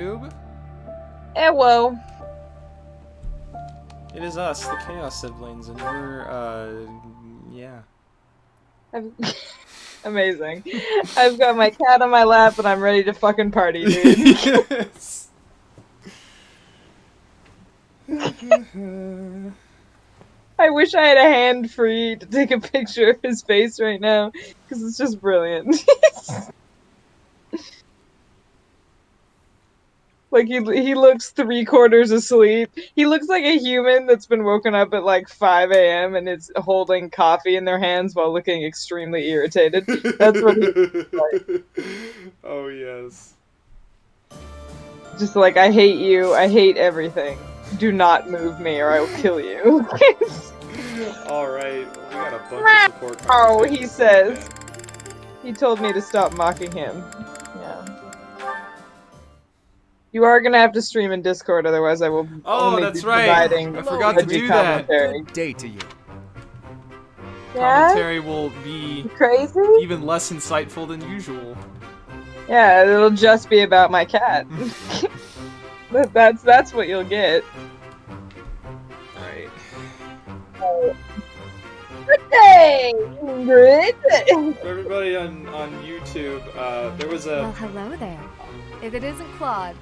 Noob. Whoa. It is us, the Chaos Siblings, and we're, yeah. Amazing. I've got my cat on my lap and I'm ready to fucking party, dude. Yes. I wish I had a hand free to take a picture of his face right now, because it's just brilliant. Like, he looks 3/4 asleep. He looks like a human that's been woken up at like 5 a.m. and is holding coffee in their hands while looking extremely irritated. That's what he looks like. Oh, yes. Just like, I hate you, I hate everything. Do not move me or I will kill you. Alright, we got a bunch of support. Oh, he says. He told me to stop mocking him. Yeah. You are gonna have to stream in Discord, otherwise I will only that's be right. providing I forgot to do that. commentary. Good day to you. Yeah? Commentary will be Crazy? even less insightful than usual. Yeah, it'll just be about my cat. That's what you'll get. Alright. Good day, Ingrid. For everybody on YouTube, there was a... Well, hello there. If it isn't Claude,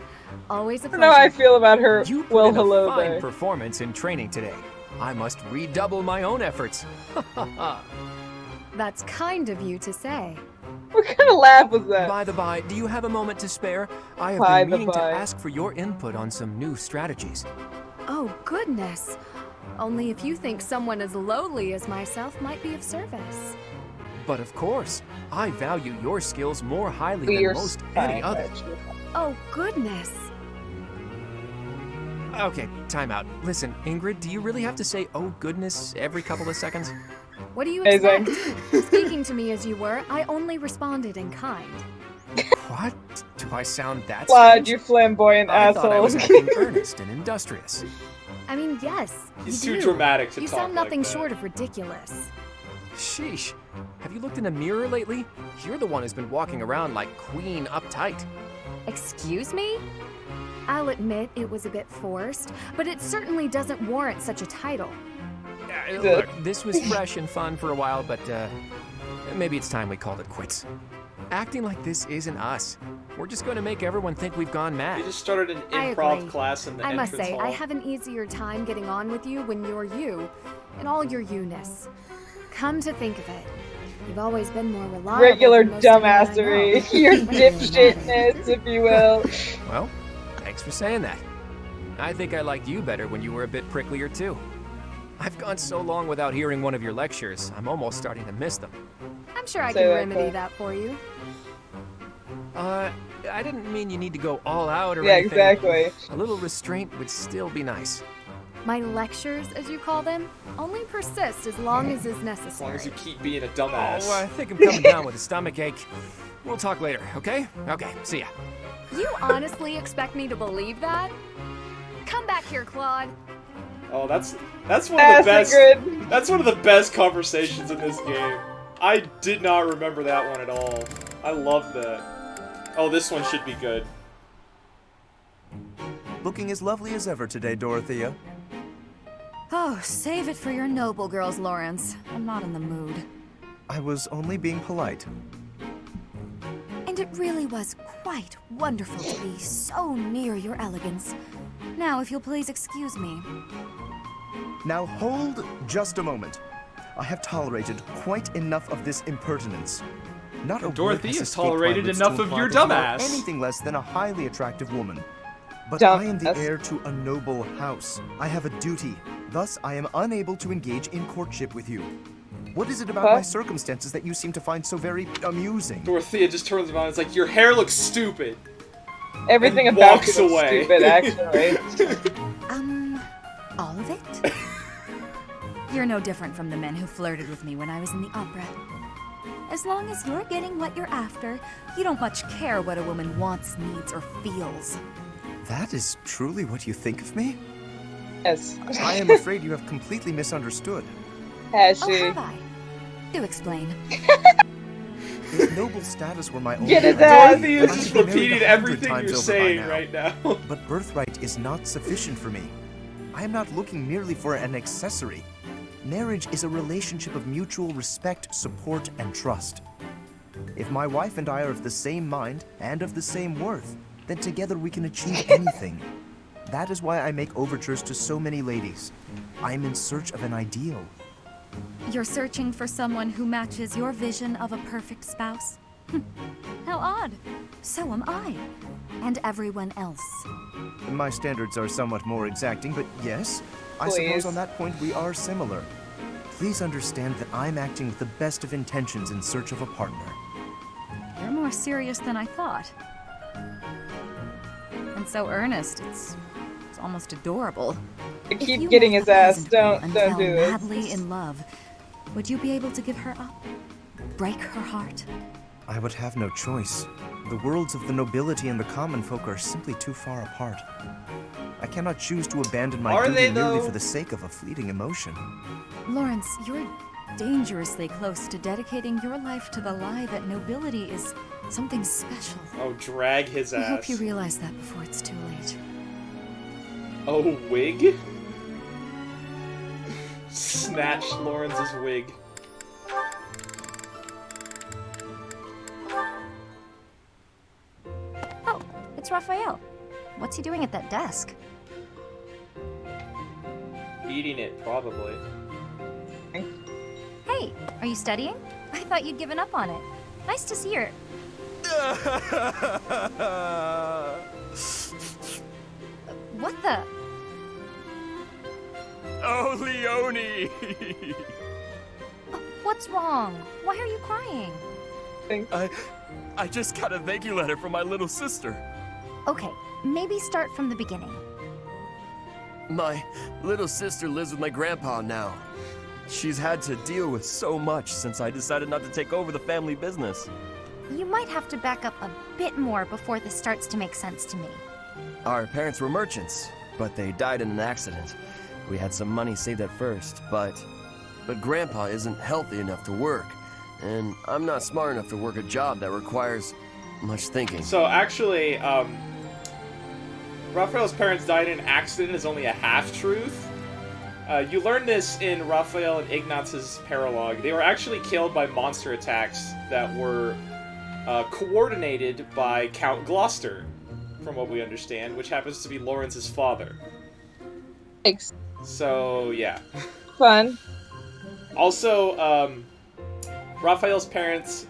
always a I don't pleasure. know how I feel about her. You put Well, in hello a fine there. performance in training today. I must redouble my own efforts. That's kind of you to say. What kind of laugh was that? By the by, do you have a moment to spare? I have By been the meaning to by. ask for your input on some new strategies. Oh, goodness. Only if you think someone as lowly as myself might be of service. But of course, I value your skills more highly We're than most any fine, other. actually. Oh, goodness. Okay, time out. Listen, Ingrid, do you really have to say "oh goodness" every couple of seconds? What do you Amazing. expect? Speaking to me as you were, I only responded in kind. What? Do I sound that Claude, strange? you flamboyant I thought I asshole. was acting earnest and industrious. I mean, yes, He's you too do. dramatic to You talk sound nothing like that. short of ridiculous. Sheesh. Have you looked in the mirror lately? You're the one who's been walking around like Queen uptight. Excuse me? I'll admit it was a bit forced, but it certainly doesn't warrant such a title. Look, this was fresh and fun for a while, but maybe it's time we called it quits. Acting like this isn't us. We're just going to make everyone think we've gone We mad. just started an I improv agree. class in the I must entrance say, hall. I have an easier time getting on with you when you're you, in all your you-ness. Come to think of it, you've always been more reliable Regular than most anyone I know. dumbassery. Your When it really dipshitness, matters. if you will. Well, thanks for saying that. I think I liked you better when you were a bit pricklier too. I've gone so long without hearing one of your lectures, I'm almost starting to miss them. I'm sure I Say can that, remedy Claire. that for you. I didn't mean you need to go all out or Yeah, anything. exactly. A little restraint would still be nice. My lectures, as you call them, only persist as long as is As long necessary. as you keep being a dumbass. Oh, I think I'm coming down with a stomach ache. We'll talk later, okay? Okay, see ya. You honestly expect me to believe that? Come back here, Claude. Oh, that's one of the best. Ingrid. That's one of the best conversations in this game. I did not remember that one at all. I love that. Oh, this one should be good. Looking as lovely as ever today, Dorothea. Oh, save it for your noble girls, Lawrence. I'm not in the mood. I was only being polite. And it really was quite wonderful to be so near your elegance. Now, if you'll please excuse me. Now hold just a moment. I have tolerated quite enough of this impertinence. Not a word Dorothy has has escaped my tolerated lips enough to of imply your that you are dumbass. anything less than a highly attractive woman. But I am the Dumbass. heir to a noble house. I have a duty. Thus, I am unable to engage in courtship with you. What is it about Huh? my circumstances that you seem to find so very amusing? Dorothea just turns around and is like, your hair looks stupid. Everything And about walks you is away. stupid, actually. All of it? You're no different from the men who flirted with me when I was in the opera. As long as you're getting what you're after, you don't much care what a woman wants, needs, or feels. That is truly what you think of me? Yes. I am afraid you have completely misunderstood. Has Oh, she? have I? Do explain. If noble status were my only Get his identity, ass! Dorothy is I just could be married repeating 100 everything times you're over by saying now. right now. But birthright is not sufficient for me. I am not looking merely for an accessory. Marriage is a relationship of mutual respect, support, and trust. If my wife and I are of the same mind and of the same worth, then together we can achieve anything. That is why I make overtures to so many ladies. I am in search of an ideal. You're searching for someone who matches your vision of a perfect spouse? How odd. So am I. And everyone else. My standards are somewhat more exacting, but yes, I Please. suppose on that point we are similar. Please understand that I'm acting with the best of intentions in search of a partner. You're more serious than I thought. And so earnest, it's almost adorable. If Keep you getting met his a ass. peasant girl Don't and do fell this. madly in love, would you be able to give her up? Break her heart? I would have no choice. The worlds of the nobility and the common folk are simply too far apart. I cannot choose to abandon my Are duty they, merely though? for the sake of a fleeting emotion. Lawrence, you're dangerously close to dedicating your life to the lie that nobility is something special. Oh, drag his I hope ass. you realize that before it's too late. Oh, wig? Snatched Lawrence's wig. Oh, it's Raphael. What's he doing at that desk? Eating it, probably. Hey, are you studying? I thought you'd given up on it. Nice to see her. What the? Oh, Leonie! What's wrong? Why are you crying? I just got a thank you letter from my little sister. Okay, maybe start from the beginning. My little sister lives with my grandpa now. She's had to deal with so much since I decided not to take over the family business. You might have to back up a bit more before this starts to make sense to me. Our parents were merchants, but they died in an accident. We had some money saved at first, but Grandpa isn't healthy enough to work, and I'm not smart enough to work a job that requires much thinking. So, actually, Raphael's parents died in an accident is only a half-truth. You learn this in Raphael and Ignaz's paralogue. They were actually killed by monster attacks that were coordinated by Count Gloucester, from what we understand, which happens to be Lawrence's father. Thanks. So, yeah. Fun. Also, Raphael's parents,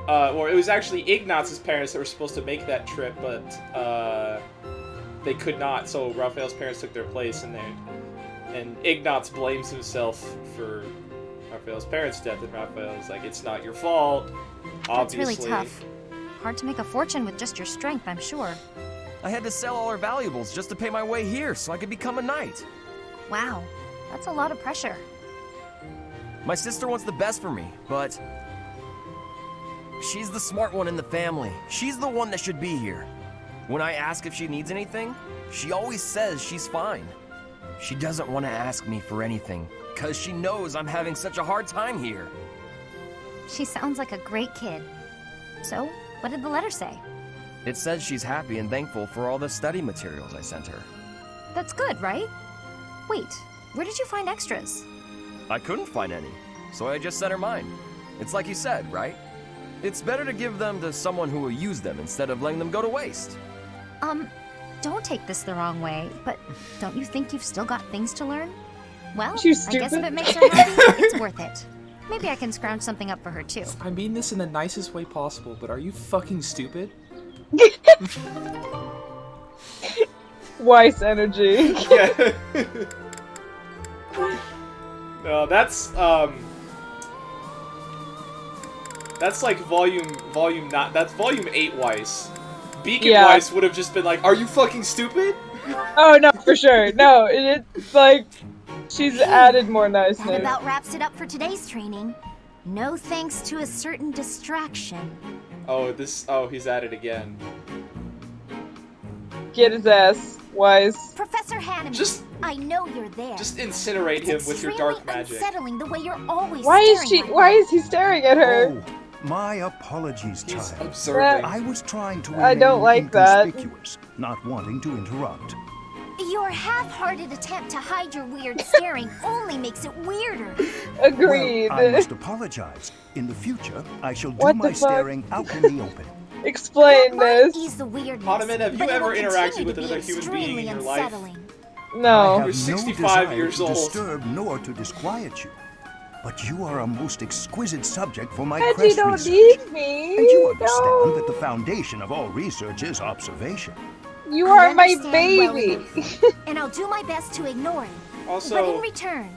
or it was actually Ignaz's parents that were supposed to make that trip, but they could not, so Raphael's parents took their place, and Ignaz blames himself for Raphael's parents' death, and Raphael's like, it's not your fault, obviously. That's really tough. Hard to make a fortune with just your strength, I'm sure. I had to sell all our valuables just to pay my way here so I could become a knight. Wow, that's a lot of pressure. My sister wants the best for me, but she's the smart one in the family. She's the one that should be here. When I ask if she needs anything, she always says she's fine. She doesn't want to ask me for anything, because she knows I'm having such a hard time here. She sounds like a great kid. So, what did the letter say? It says she's happy and thankful for all the study materials I sent her. That's good, right? Wait, where did you find extras? I couldn't find any, so I just sent her mine. It's like you said, right? It's better to give them to someone who will use them instead of letting them go to waste. Don't take this the wrong way, but don't you think you've still got things to learn? Well, You I guess if stupid. it makes her happy, it's worth it. Maybe I can scrounge something up for her too. I mean this in the nicest way possible, but are you fucking stupid? Weiss energy. Yeah. No, that's like volume not, that's volume 8 Weiss. Beacon Yeah. Weiss would have just been like, are you fucking stupid? Oh no, for sure. No, it's like she's added more That niceness. about wraps it up for today's training. No thanks to a certain distraction. Oh, he's at it again. Get his ass, Weiss. Professor Hanneman, Just- I know you're there. Just incinerate It's him with your dark extremely magic. unsettling the way you're always Why is staring she? at Why me. is he staring at her? Oh, My apologies, He's child. observing. I was trying to I remain don't like that. inconspicuous, not wanting to interrupt. Your half-hearted attempt to hide your weird staring only makes it weirder. Agreed. Well, I must apologize. In the future, I shall do What my the fuck? staring out in the open. Explain this. Ease the weirdness, Ottoman, have you but it ever will interacted continue with to be another human being in extremely your life? unsettling. I No. have You're 65 no desire years to old. disturb nor to disquiet you. But you are a most exquisite subject for my Reggie, crest don't research. leave me. And you understand No. that the foundation of all research is observation. You I are my understand well baby. enough, and I'll do my best to ignore it. But in Also, return,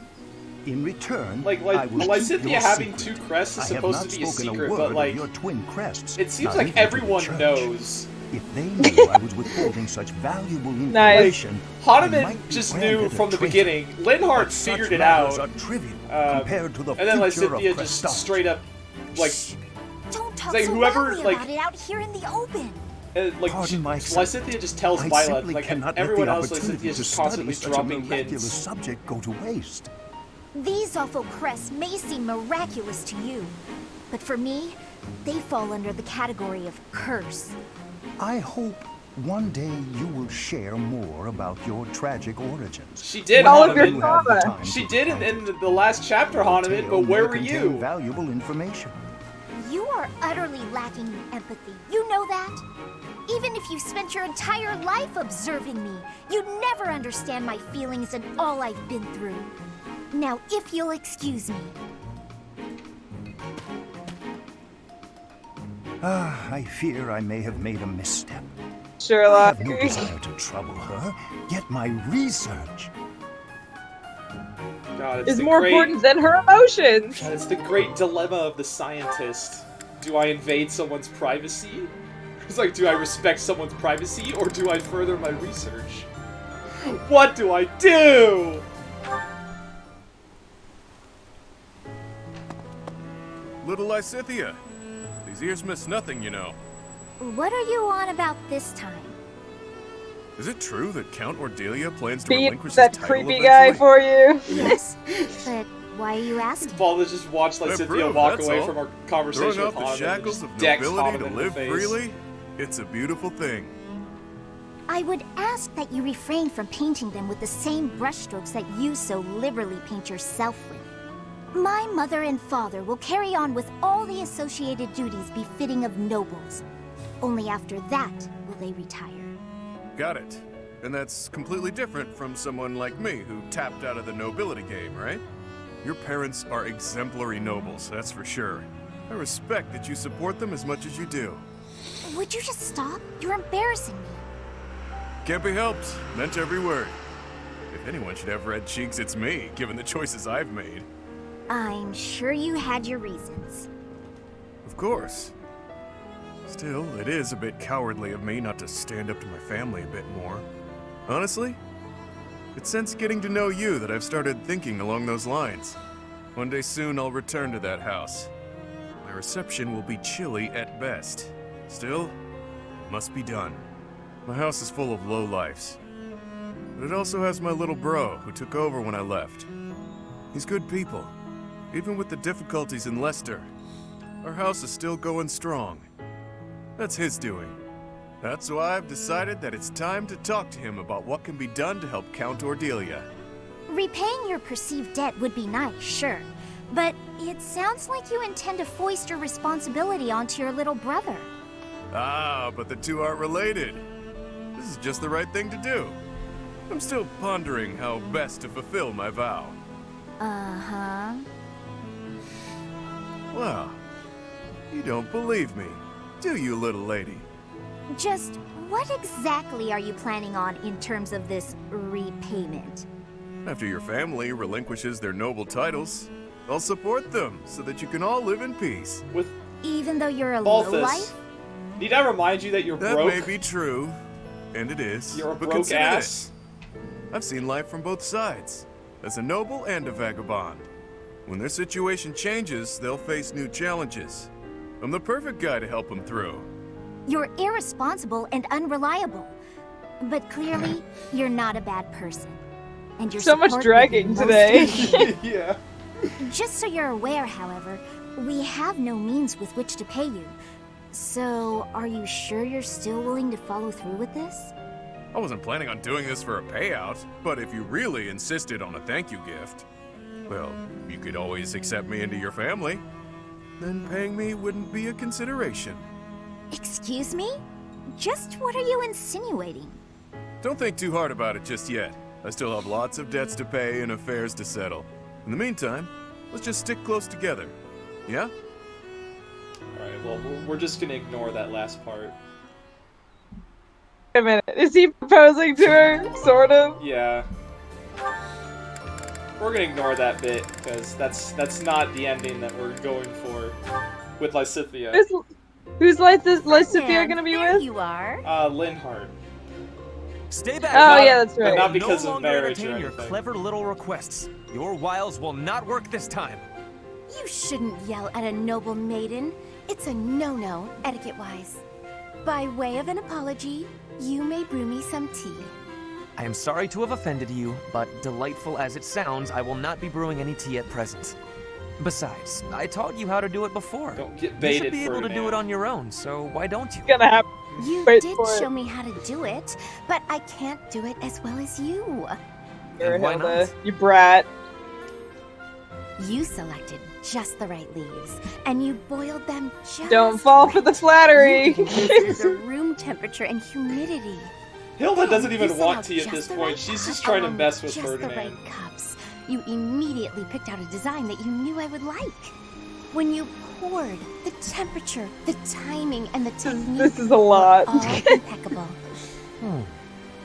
In return, like I will keep Lysithea your having secret. two crests is I have supposed not to be a spoken secret, word but of like, your twin crests. it seems not like even to the everyone church. knows. If they knew I was withholding such valuable information, I Hahnemann might be just branded knew a from the traitor. beginning. Linhart But such figured it matters out. Are trivial uh, compared to the and then future Lysithea of just Christology. straight up, like, don't talk like so whoever, loudly like- about it out here in the open. Pardon my excitement. Lysithea just tells I Violet, simply like, cannot everyone let the else, opportunity Lysithea's to just study constantly such a dropping miraculous hints. subject go to waste. These awful crests may seem miraculous to you, but for me, they fall under the category of curse. I hope one day you will share more about your tragic origins. She did, All of your Hahnemann. You have the trauma. time She to did recount in the last chapter, Hahnemann, but Tale where may were contain you? Valuable information. You are utterly lacking in empathy. You know that? Even if you spent your entire life observing me, you'd never understand my feelings and all I've been through. Now, if you'll excuse me. I fear I may have made a misstep. I Sherlock. have no desire to trouble her, yet my research. God, it's Is the more great, important than her emotions. God, it's the great dilemma of the scientist. Do I invade someone's privacy? It's like, do I respect someone's privacy, or do I further my research? What do I do? Little Lysithea. These ears miss nothing, you know. What are you on about this time? Is it true that Count Ordelia plans to Beat relinquish that his title creepy eventually? guy for you. Yes, but why are you asking? Balda just watched Lysithea prove, walk that's away all. from our conversation Throwing with off the Hahnemann and shackles just of decks nobility to Hahnemann in the live face. freely? It's a beautiful thing. I would ask that you refrain from painting them with the same brushstrokes that you so liberally paint yourself with. My mother and father will carry on with all the associated duties befitting of nobles. Only after that will they retire. Got it. And that's completely different from someone like me who tapped out of the nobility game, right? Your parents are exemplary nobles, that's for sure. I respect that you support them as much as you do. Would you just stop? You're embarrassing me. Can't be helped. Meant every word. If anyone should have red cheeks, it's me, given the choices I've made. I'm sure you had your reasons. Of course. Still, it is a bit cowardly of me not to stand up to my family a bit more. Honestly, it's since getting to know you that I've started thinking along those lines. One day soon I'll return to that house. My reception will be chilly at best. Still, it must be done. My house is full of lowlifes. But it also has my little bro, who took over when I left. He's good people, even with the difficulties in Leicester. Our house is still going strong. That's his doing. That's why I've decided that it's time to talk to him about what can be done to help Count Ordelia. Repaying your perceived debt would be nice, sure. But it sounds like you intend to foist your responsibility onto your little brother. Ah, but the two aren't related. This is just the right thing to do. I'm still pondering how best to fulfill my vow. Uh-huh. Well, you don't believe me, do you, little lady? Just what exactly are you planning on in terms of this repayment? After your family relinquishes their noble titles, I'll support them so that you can all live in peace. With Even though you're a Balthus, lowlife? need I remind you that you're That broke? may be true, and it is. You're a but broke consider ass. this. I've seen life from both sides, as a noble and a vagabond. When their situation changes, they'll face new challenges. I'm the perfect guy to help them through. You're irresponsible and unreliable. But clearly, you're not a bad person. And your So much support would be dragging most today. Yeah. Just so you're aware, however, We have no means with which to pay you. So, are you sure you're still willing to follow through with this? I wasn't planning on doing this for a payout, but if you really insisted on a thank you gift, well, you could always accept me into your family. Then paying me wouldn't be a consideration. Excuse me? Just what are you insinuating? Don't think too hard about it just yet. I still have lots of debts to pay and affairs to settle. In the meantime, let's just stick close together. Yeah? Alright, well, we're just gonna ignore that last part. Wait a minute. Is he proposing to her? Sort of? Yeah. We're gonna ignore that bit, because that's not the ending that we're going for with Lysithea. Who's Lysithea gonna be there with? you are. Linhardt. Stay back. Oh, yeah, that's right. But not because no of marriage or entertain anything. your clever little requests. Your wiles will not work this time. You shouldn't yell at a noble maiden. It's a no-no, etiquette-wise. By way of an apology, you may brew me some tea. I am sorry to have offended you, but delightful as it sounds, I will not be brewing any tea at present. Besides, I taught you how to do it before. Don't get You baited, should be able to do Ferdinand. it on your own, so why don't you? Gonna happen. You Wait did for it. show me how to do it, but I can't do it as well as you. Here, And why Hilda, not? you brat. You selected just the right leaves, and you boiled them just Don't fall for the flattery. You considered the room temperature and humidity. Hilda doesn't You even set want out tea at just this the point. right She's just pot trying to along mess with just Ferdinand. the right cups. You immediately picked out a design that you knew I would like. When you poured, the temperature, the timing, and the technique This is a lot. were all impeccable.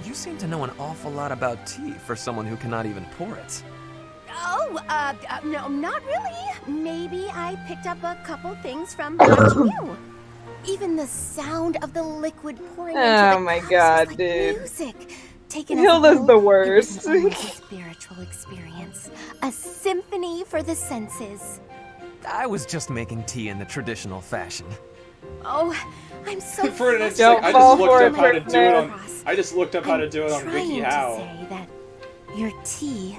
You seem to know an awful lot about tea for someone who cannot even pour it. Oh, no, not really. Maybe I picked up a couple things from watching you. Even the sound of the liquid pouring into Oh the my cups God, was like dude. music. Taken as a Hilda's whole, the it was worst. an almost spiritual experience. A symphony for the senses. I was just making tea in the traditional fashion. Oh, I'm so Ferdinand's Don't like, I fall just for looked it, up how to do it on. Ferdinand. I just looked up how to do it on trying to WikiHow. say that your tea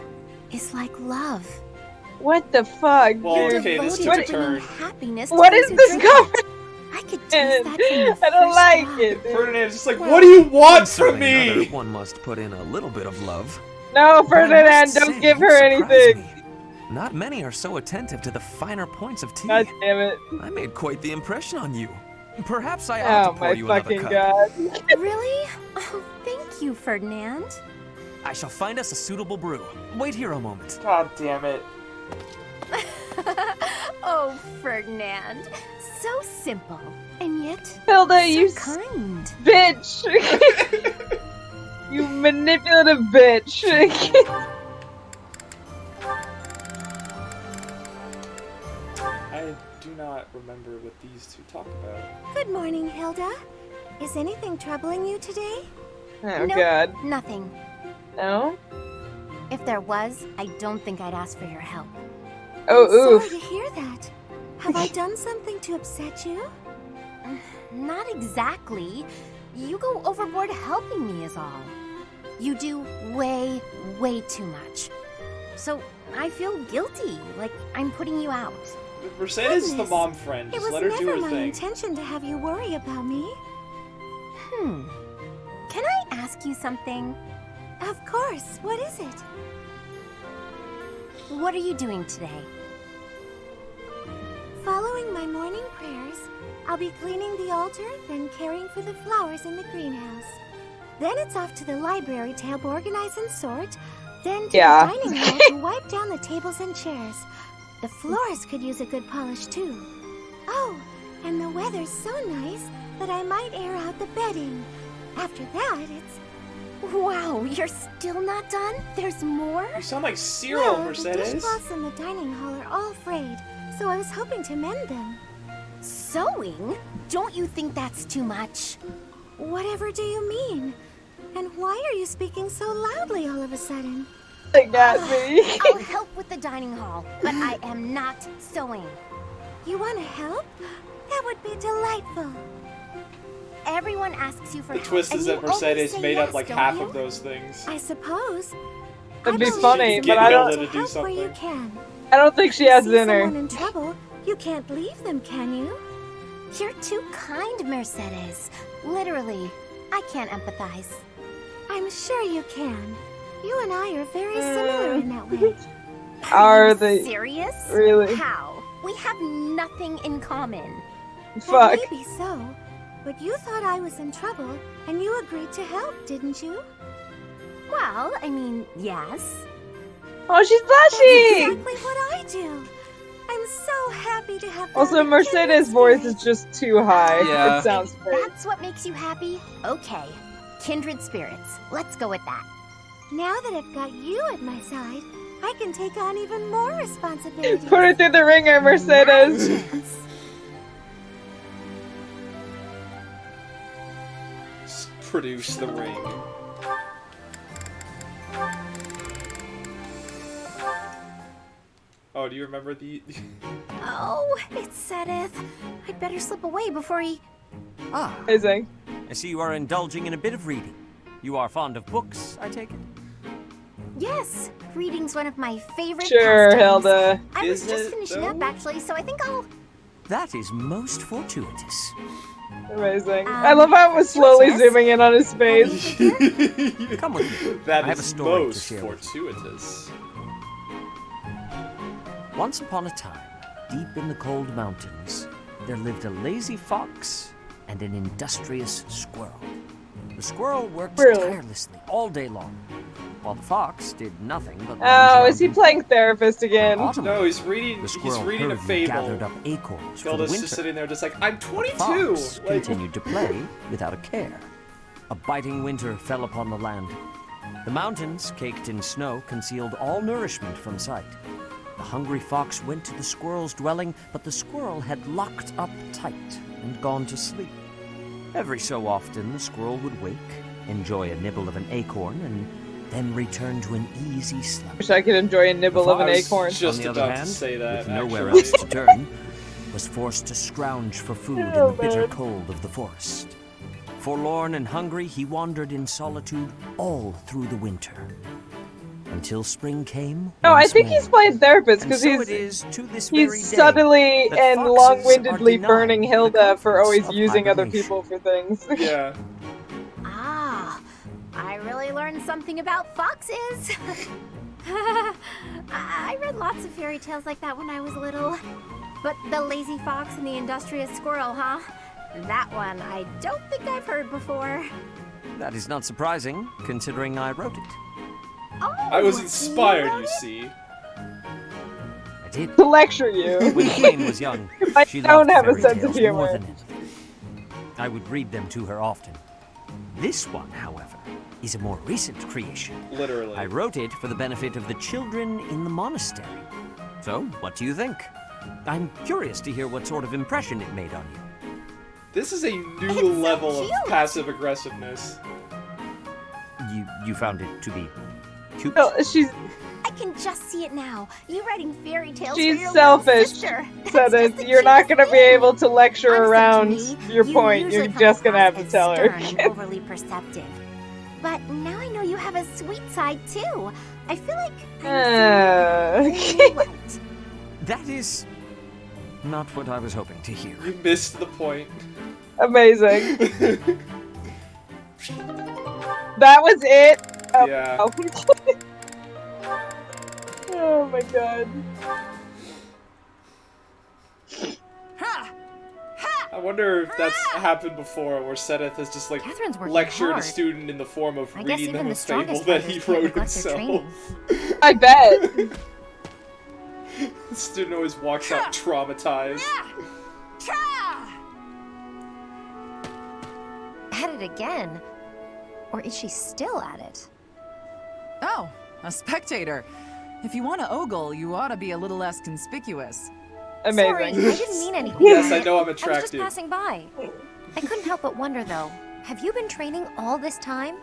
is like love. What the fuck, Well, dude? okay, this Devoted took a to bringing turn. happiness What to is those who this drink going? it. I could taste that from the I don't first like drop. it. Dude. Ferdinand's just like, what do you want from Considering me? another, one must put in a little bit of love. No, But I Ferdinand, must don't say, give you her surprised anything. me. Not many are so attentive to the finer points of tea. God damn it. I made quite the impression on you. Perhaps I ought Oh to pour my you another fucking cup. god. Really? Oh, thank you, Ferdinand. I shall find us a suitable brew. Wait here a moment. God damn it. Oh, Ferdinand. So simple. And yet, Hilda, so you kind. bitch. You manipulative bitch. I do not remember what these two talk about. Good morning, Hilda. Is anything troubling you today? Oh Nope, god. Nothing. No? If there was, I don't think I'd ask for your help. Oh, Sorry to hear that. Have I done something to upset you? Not exactly. You go overboard helping me is all. You do way, way too much. So I feel guilty, like I'm putting you out. Mercedes is the Goodness. mom friend. It Just was let her never do her my thing. intention to have you worry about me. Can I ask you something? Of course. What is it? What are you doing today? Following my morning prayers, I'll be cleaning the altar, then caring for the flowers in the greenhouse. Then it's off to the library to help organize and sort. Then to Yeah. the dining hall to wipe down the tables and chairs. The floors could use a good polish too. Oh, and the weather's so nice that I might air out the bedding. After that, it's... Wow, you're still not done? There's more? You sound like Cyril, Well, the Mercedes. dishcloths in the dining hall are all frayed, so I was hoping to mend them. Sewing? Don't you think that's too much? Whatever do you mean? And why are you speaking so loudly all of a sudden? they got me. I'll help with the dining hall, but I am not sewing. You want to help? That would be delightful. Everyone asks you for The help, twist and is you that Mercedes always say made yes, up like don't half you? of those things. I suppose. That'd I be believe funny, you but should I help don't- to do where you something. can. I don't think she has See dinner. someone in trouble, You can't leave them, can you? You're too kind, Mercedes. Literally, I can't empathize. I'm sure you can. You and I are very similar in that way. Are you they serious? really? How? We have nothing in common. Fuck. Well, maybe so. But you thought I was in trouble, and you agreed to help, didn't you? Well, I mean, yes. Oh, she's That's blushing! exactly what I do. I'm so happy to have. Also, found a Mercedes' kindred voice spirit. is just too high. Yeah. It sounds fake. That's what makes you happy? Okay. Kindred spirits. Let's go with that. Now that I've got you at my side, I can take on even more responsibilities. Put her through the ringer, Mercedes. Just produce the ring. Oh, do you remember the... Oh, it's Sedith. I'd better slip away before he... Ah, Amazing. I see you are indulging in a bit of reading. You are fond of books, I take it? Yes, reading's one of my favorite Sure, pastimes. Hilda. I was Is just it, finishing though? up, actually, so I think I'll... That is most fortuitous. Amazing. I love how it was slowly Princess? zooming in on his face. Come with me. That I have a is story to most share with you. fortuitous. Once upon a time, deep in the cold mountains, there lived a lazy fox and an industrious squirrel. The squirrel worked Really? tirelessly all day long, while the fox did nothing but lounge Oh, around is he in playing therapist again? autumn. No, he's reading. The He's squirrel reading a hurriedly gathered fable. up acorns for the Hilda's winter. just sitting there, just like, I'm The 22. fox Like, continued to play without a care. A biting winter fell upon the land. The mountains, caked in snow, concealed all nourishment from sight. The hungry fox went to the squirrel's dwelling, but the squirrel had locked up tight and gone to sleep. Every so often, the squirrel would wake, enjoy a nibble of an acorn, and then return to an easy slumber. Wish I could enjoy a nibble of an I was acorn. just On the about other to hand, say that. with nowhere actually. else to turn, was forced to scrounge for food in Oh, the bitter man. cold of the forest. Forlorn and hungry, he wandered in solitude all through the winter. Until spring came. No, I once think more. he's playing therapist And because so he's it is to this very he's day subtly that and foxes are long-windedly denied burning the Hilda for comforts always of using other hibernation. people for things. Yeah. Ah, I really learned something about foxes. I read lots of fairy tales like that when I was little. But the lazy fox and the industrious squirrel, huh? That one I don't think I've heard before. That is not surprising, considering I wrote it. Oh, I was you inspired, wrote you it? see. I did. To lecture you. When Jane was young, I she don't loved have a fairy sense of tales more humor. than anything. I would read them to her often. This one, however, is a more recent creation. Literally. I wrote it for the benefit of the children in the monastery. So, what do you think? I'm curious to hear what sort of impression it made on you. This is a new It's so level of cute. passive aggressiveness. You found it to be cute? No, she's I can just see it now. You writing fairy tales for she's your selfish. little sister. So That's that just the you're not cutest gonna be thing. able to lecture Honestly, around to me, your you point. usually You're come just gonna have across to tell as her. stern and overly perceptive. But now I know you have a sweet side too. I feel like I'm seeing Okay. right. That is not what I was hoping to hear. You missed the point. Amazing. That was it. Oh, Yeah. oh. Oh my god. I wonder if that's happened before, where Sedith has just like Catherine's working lectured a hard. student in the form of I guess reading even them the a fable strongest that he fighters can't wrote neglect their himself. I bet. The student always walks out traumatized. At it again? Or is she still at it? Oh, a spectator. If you want to ogle, you ought to be a little less conspicuous. Amazing. Sorry, I didn't mean anything. Yes, I know I'm I was attractive. just passing by. I couldn't help but wonder, though. Have you been training all this time?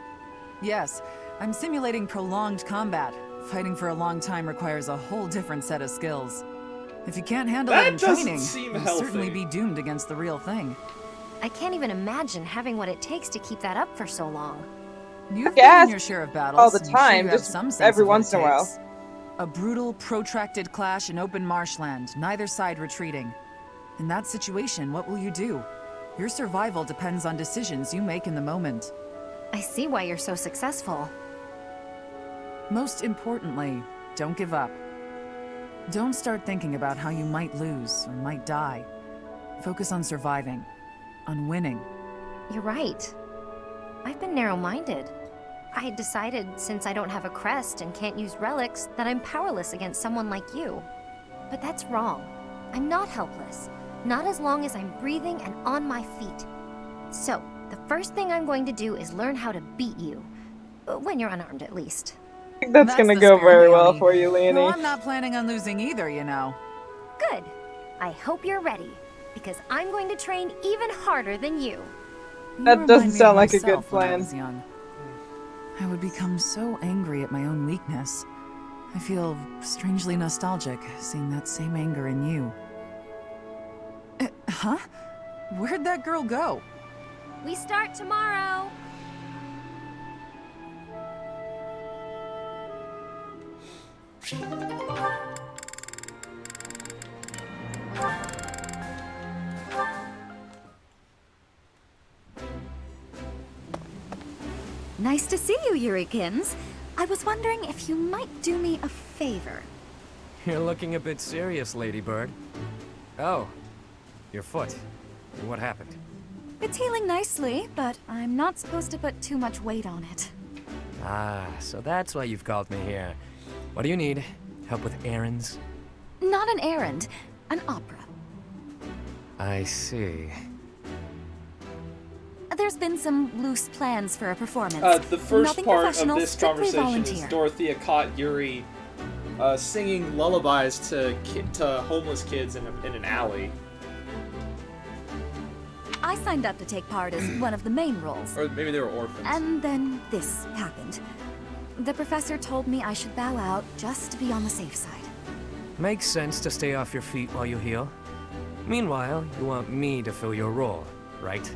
Yes, I'm simulating prolonged combat. Fighting for a long time requires a whole different set of skills. If you can't handle That it in doesn't training, seem you'll certainly healthy. be doomed against the real thing. I can't even imagine having what it takes to keep that up for so long. You've Yes, been in your share of battles. all the and you sure time, you have just some sense every of what once it in a while. takes. A brutal, protracted clash in open marshland, neither side retreating. In that situation, what will you do? Your survival depends on decisions you make in the moment. I see why you're so successful. Most importantly, don't give up. Don't start thinking about how you might lose or might die. Focus on surviving, on winning. You're right. I've been narrow-minded. I had decided, since I don't have a crest and can't use relics, that I'm powerless against someone like you. But that's wrong. I'm not helpless. Not as long as I'm breathing and on my feet. So, the first thing I'm going to do is learn how to beat you. When you're unarmed, at least. I think that's gonna the go spirit, very well Leonie. for you, Leonie. No, I'm not planning on losing either, you know. Good. I hope you're ready, because I'm going to train even harder than you. You That remind doesn't me of sound like a good myself when I plan. was young. I would become so angry at my own weakness. I feel strangely nostalgic seeing that same anger in you. Huh? Where'd that girl go? We start tomorrow. Nice to see you, Yurikins. I was wondering if you might do me a favor. You're looking a bit serious, Ladybird. Oh, your foot. What happened? It's healing nicely, but I'm not supposed to put too much weight on it. Ah, so that's why you've called me here. What do you need? Help with errands? Not an errand, an opera. I see. There's been some loose plans for a performance. The first Nothing part of professional, this strictly conversation is volunteer. Dorothea caught Yuri singing lullabies to homeless kids in an alley. I signed up to take part as one of the main roles. Or maybe they were orphans. And then this happened. The professor told me I should bow out just to be on the safe side. Makes sense to stay off your feet while you heal. Meanwhile, you want me to fill your role, right?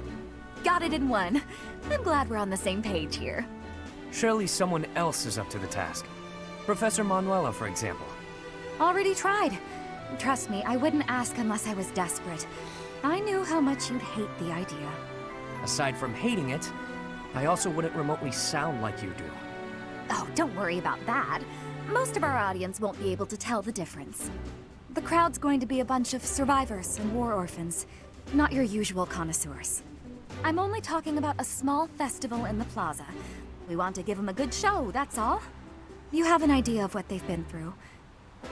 Got it in one. I'm glad we're on the same page here. Surely someone else is up to the task. Professor Manuela, for example. Already tried. Trust me, I wouldn't ask unless I was desperate. I knew how much you'd hate the idea. Aside from hating it, I also wouldn't remotely sound like you do. Oh, don't worry about that. Most of our audience won't be able to tell the difference. The crowd's going to be a bunch of survivors and war orphans, not your usual connoisseurs. I'm only talking about a small festival in the plaza. We want to give them a good show, that's all. You have an idea of what they've been through.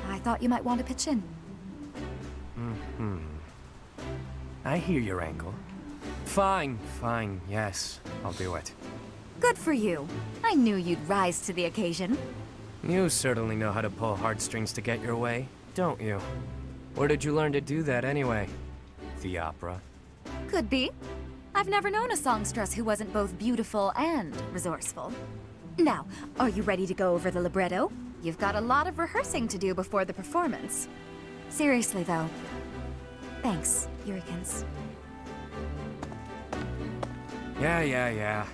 I thought you might want to pitch in. Mm-hmm. I hear your angle. Fine, yes, I'll do it. Good for you. I knew you'd rise to the occasion. You certainly know how to pull heartstrings to get your way, don't you? Where did you learn to do that anyway? The opera? Could be. I've never known a songstress who wasn't both beautiful and resourceful. Now, are you ready to go over the libretto? You've got a lot of rehearsing to do before the performance. Seriously, though. Thanks, Yurikins. Yeah.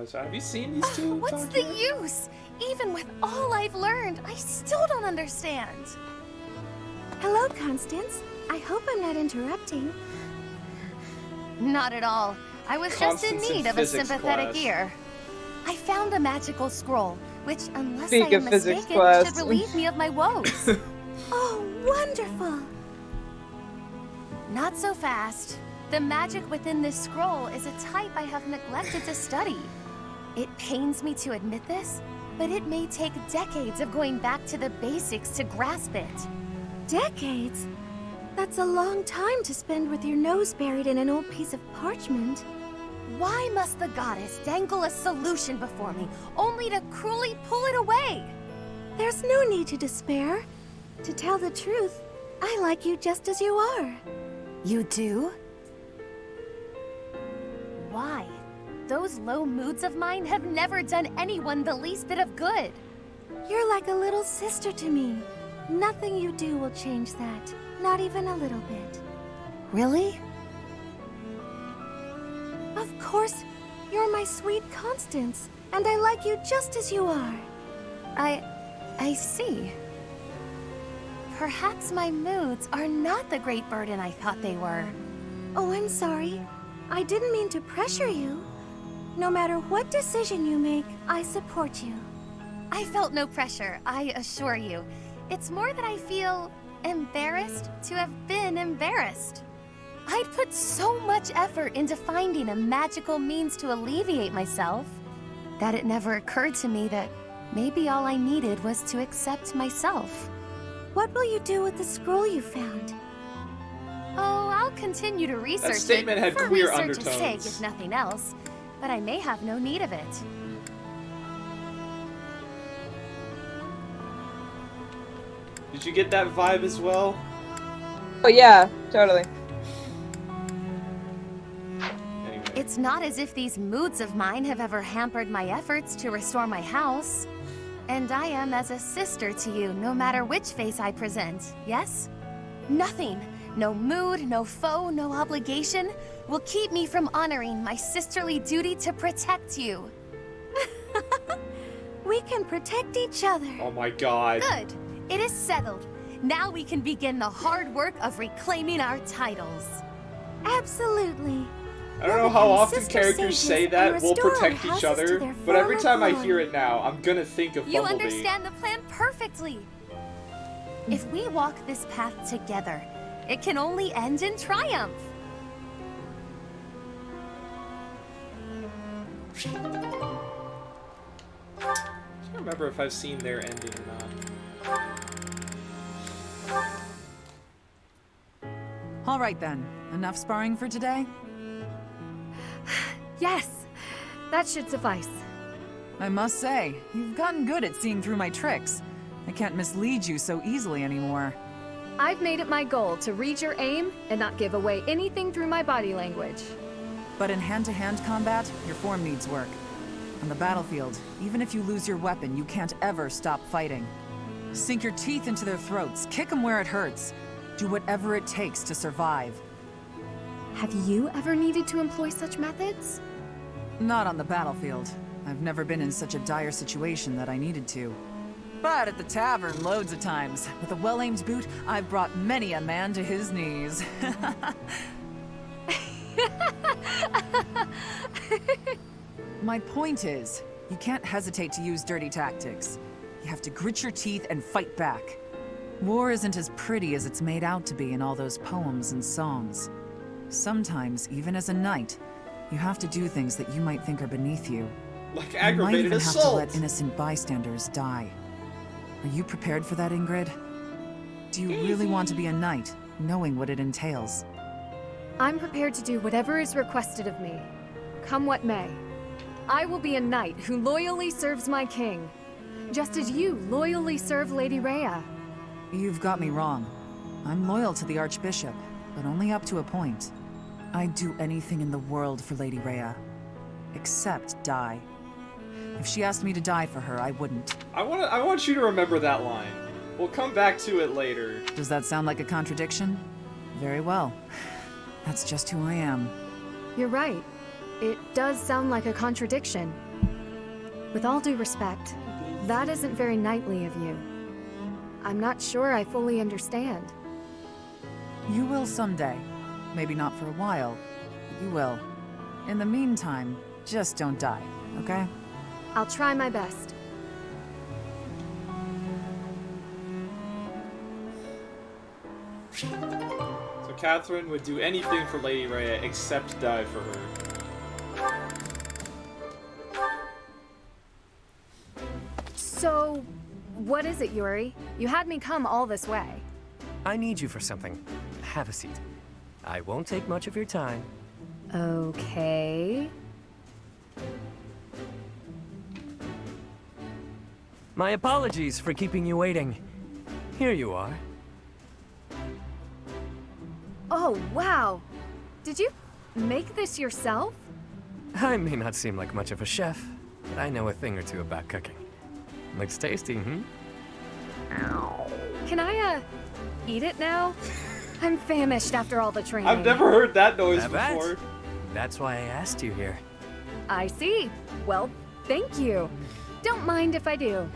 So have you seen these two? What's the use? Even with all I've learned, I still don't understand. Hello, Constance. I hope I'm not interrupting. Not at all. I was just in Constance in need of a physics sympathetic class. ear. I found a magical scroll, which, unless Speak I am of physics mistaken, class. should relieve me of my woes. Oh, wonderful! Not so fast. The magic within this scroll is a type I have neglected to study. It pains me to admit this, but it may take decades of going back to the basics to grasp it. Decades? That's a long time to spend with your nose buried in an old piece of parchment. Why must the goddess dangle a solution before me, only to cruelly pull it away? There's no need to despair. To tell the truth, I like you just as you are. You do? Why? Those low moods of mine have never done anyone the least bit of good. You're like a little sister to me. Nothing you do will change that. Not even a little bit. Really? Of course, you're my sweet Constance, and I like you just as you are. I see. Perhaps my moods are not the great burden I thought they were. Oh, I'm sorry. I didn't mean to pressure you. No matter what decision you make, I support you. I felt no pressure, I assure you. It's more that I feel embarrassed to have been embarrassed. I'd put so much effort into finding a magical means to alleviate myself that it never occurred to me that maybe all I needed was to accept myself. What will you do with the scroll you found? Oh, I'll continue to research That statement it had for queer research's sake, undertones. if nothing else. But I may have no need of it. Did you get that vibe as well? Oh yeah, totally. It's not as if these moods of mine have ever hampered my efforts to restore my house. And I am as a sister to you, no matter which face I present, yes? Nothing, no mood, no foe, no obligation, will keep me from honoring my sisterly duty to protect you. We can protect each other. Oh my god. Good. It is settled. Now we can begin the hard work of reclaiming our titles. Absolutely. I don't know how often characters say that, we'll protect each other, but every time I hear it now, I'm gonna think of You Bumblebee. understand the plan perfectly. If we walk this path together, it can only end in triumph. I can't remember if I've seen their ending or not. All right then, enough sparring for today? Yes, that should suffice. I must say, you've gotten good at seeing through my tricks. I can't mislead you so easily anymore. I've made it my goal to read your aim and not give away anything through my body language. But in hand-to-hand combat, your form needs work. On the battlefield, even if you lose your weapon, you can't ever stop fighting. Sink your teeth into their throats, kick them where it hurts. Do whatever it takes to survive. Have you ever needed to employ such methods? Not on the battlefield. I've never been in such a dire situation that I needed to. But at the tavern, loads of times. With a well-aimed boot, I've brought many a man to his knees. My point is, you can't hesitate to use dirty tactics. You have to grit your teeth and fight back. War isn't as pretty as it's made out to be in all those poems and songs. Sometimes, even as a knight, you have to do things that you might think are beneath you. Like You aggravated might even have to assault. let innocent bystanders die. Are you prepared for that, Ingrid? Do you really want to be a knight, knowing what it entails? I'm prepared to do whatever is requested of me, come what may. I will be a knight who loyally serves my king, just as you loyally serve Lady Rhea. You've got me wrong. I'm loyal to the Archbishop, but only up to a point. I'd do anything in the world for Lady Rhea, except die. If she asked me to die for her, I wouldn't. I want you to remember that line. We'll come back to it later. Does that sound like a contradiction? Very well. That's just who I am. You're right. It does sound like a contradiction. With all due respect, that isn't very knightly of you. I'm not sure I fully understand. You will someday. Maybe not for a while, but you will. In the meantime, just don't die, okay? I'll try my best. So Catherine would do anything for Lady Rhea except die for her. So, what is it, Yuri? You had me come all this way. I need you for something. Have a seat. I won't take much of your time. Okay. My apologies for keeping you waiting. Here you are. Oh, wow. Did you make this yourself? I may not seem like much of a chef, but I know a thing or two about cooking. Looks tasty, hmm? Can I, eat it now? I'm famished after all the training. I've never heard that noise Have that? before. That's why I asked you here. I see. Well, thank you. Don't mind if I do.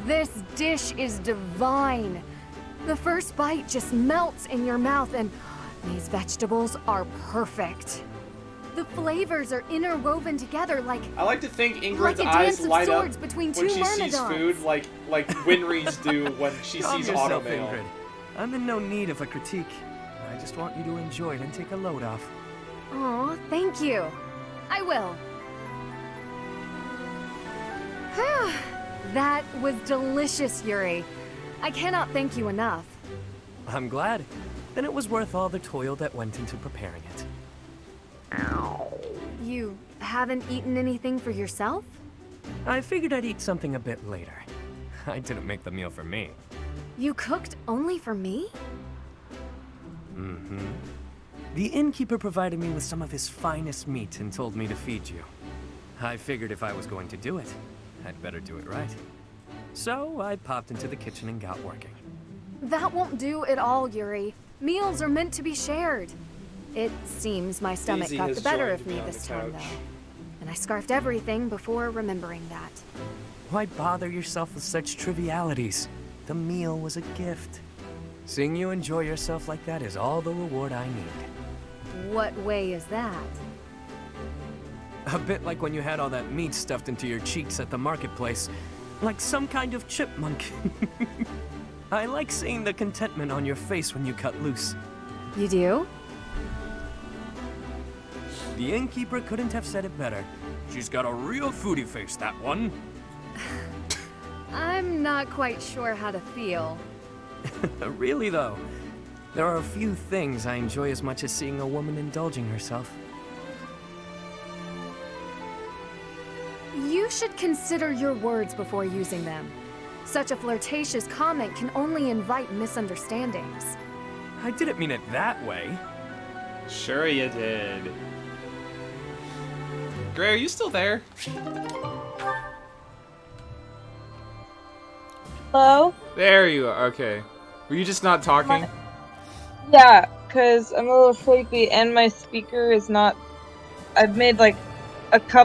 This dish is divine. The first bite just melts in your mouth, and these vegetables are perfect. The flavors are interwoven together like I like to think Ingrid's a eyes dance of light up swords between when two she sees myrmidons. food, like Winry's do when she Calm sees yourself, automail. Ingrid. I'm in no need of a critique. I just want you to enjoy it and take a load off. Aw, thank you. I will. That was delicious, Yuri. I cannot thank you enough. I'm glad. Then it was worth all the toil that went into preparing it. You haven't eaten anything for yourself? I figured I'd eat something a bit later. I didn't make the meal for me. You cooked only for me? Mm-hmm. The innkeeper provided me with some of his finest meat and told me to feed you. I figured if I was going to do it, I'd better do it right. So I popped into the kitchen and got working. That won't do at all, Yuri. Meals are meant to be shared. It seems my stomach Daisy got has the better joined of me me on this the time, couch. though. And I scarfed everything before remembering that. Why bother yourself with such trivialities? The meal was a gift. Seeing you enjoy yourself like that is all the reward I need. What way is that? A bit like when you had all that meat stuffed into your cheeks at the marketplace. Like some kind of chipmunk. I like seeing the contentment on your face when you cut loose. You do? The innkeeper couldn't have said it better. She's got a real foodie face, that one. I'm not quite sure how to feel. Really, though. There are a few things I enjoy as much as seeing a woman indulging herself. You should consider your words before using them. Such a flirtatious comment can only invite misunderstandings. I didn't mean it that way. Sure you did. Gray, are you still there? Hello? There you are. Okay. Were you just not talking? Yeah, because I'm a little sleepy and my speaker is not... I've made like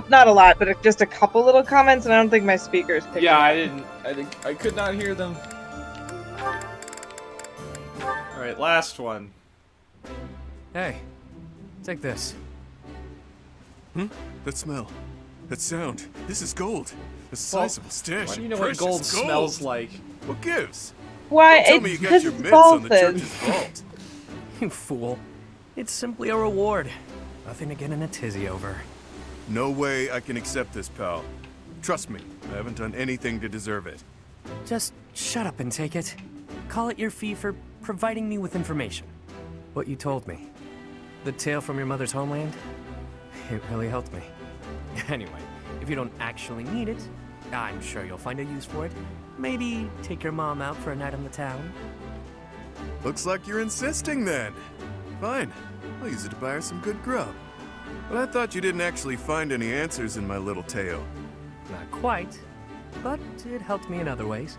not a lot, but just a couple little comments, and I don't think my speaker is picking Yeah, up. I could not hear them. Alright, last one. Hey, take this. That smell. That sound. This is gold. A sizable stash. Why do you of know what precious gold smells like? What gives? Why? Tell me you got Because your it's mitts on the Balthus. church's vault. You fool. It's simply a reward. Nothing to get in a tizzy over. No way I can accept this, pal. Trust me, I haven't done anything to deserve it. Just shut up and take it. Call it your fee for providing me with information. What you told me. The tale from your mother's homeland? It really helped me. Anyway, if you don't actually need it, I'm sure you'll find a use for it. Maybe take your mom out for a night on the town. Looks like you're insisting then. Fine, I'll use it to buy her some good grub. But I thought you didn't actually find any answers in my little tale. Not quite, but it helped me in other ways.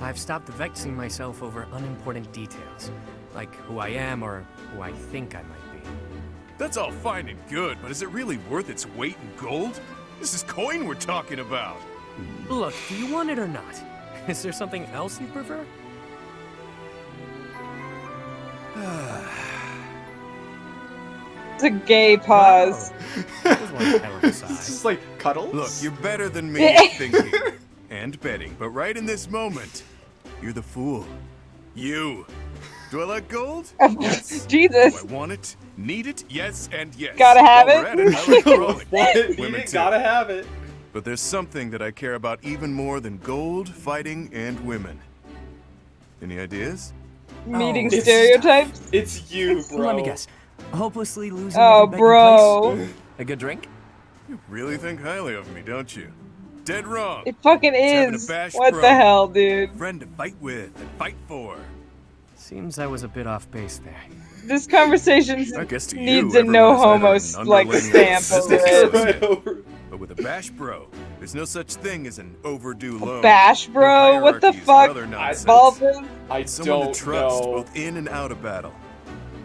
I've stopped vexing myself over unimportant details, like who I am or who I think I might be. That's all fine and good, but is it really worth its weight in gold? This is coin we're talking about. Look, do you want it or not? Is there something else you prefer? It's a gay pause. It's just like cuddles? Look, you're better than me at thinking and betting, but right in this moment, you're the fool. You. Do I like gold? Yes. Jesus. Do I want it? Need it? Yes and yes. Gotta have While we're at it. I like growing. Want it, need Women it, too. gotta have it. But there's something that I care about even more than gold, fighting, and women. Any ideas? Meeting Oh, stereotypes? It's you, bro. Let me guess. Hopelessly losing Oh, every bet you bro. place? A good drink? You really think highly of me, don't you? Dead wrong. It fucking It's having a is. bashed What bro. the hell, dude? Friend to fight with and fight for. Seems I was a bit off base there. This conversation I guess to needs you, a no everyone is homo either an like underling or a stamp over business it. associate. Right over. But with a bash bro, there's no such thing as an overdue loan. Bash bro? What the fuck? Baldwin? Someone don't to trust know. both in and out of battle.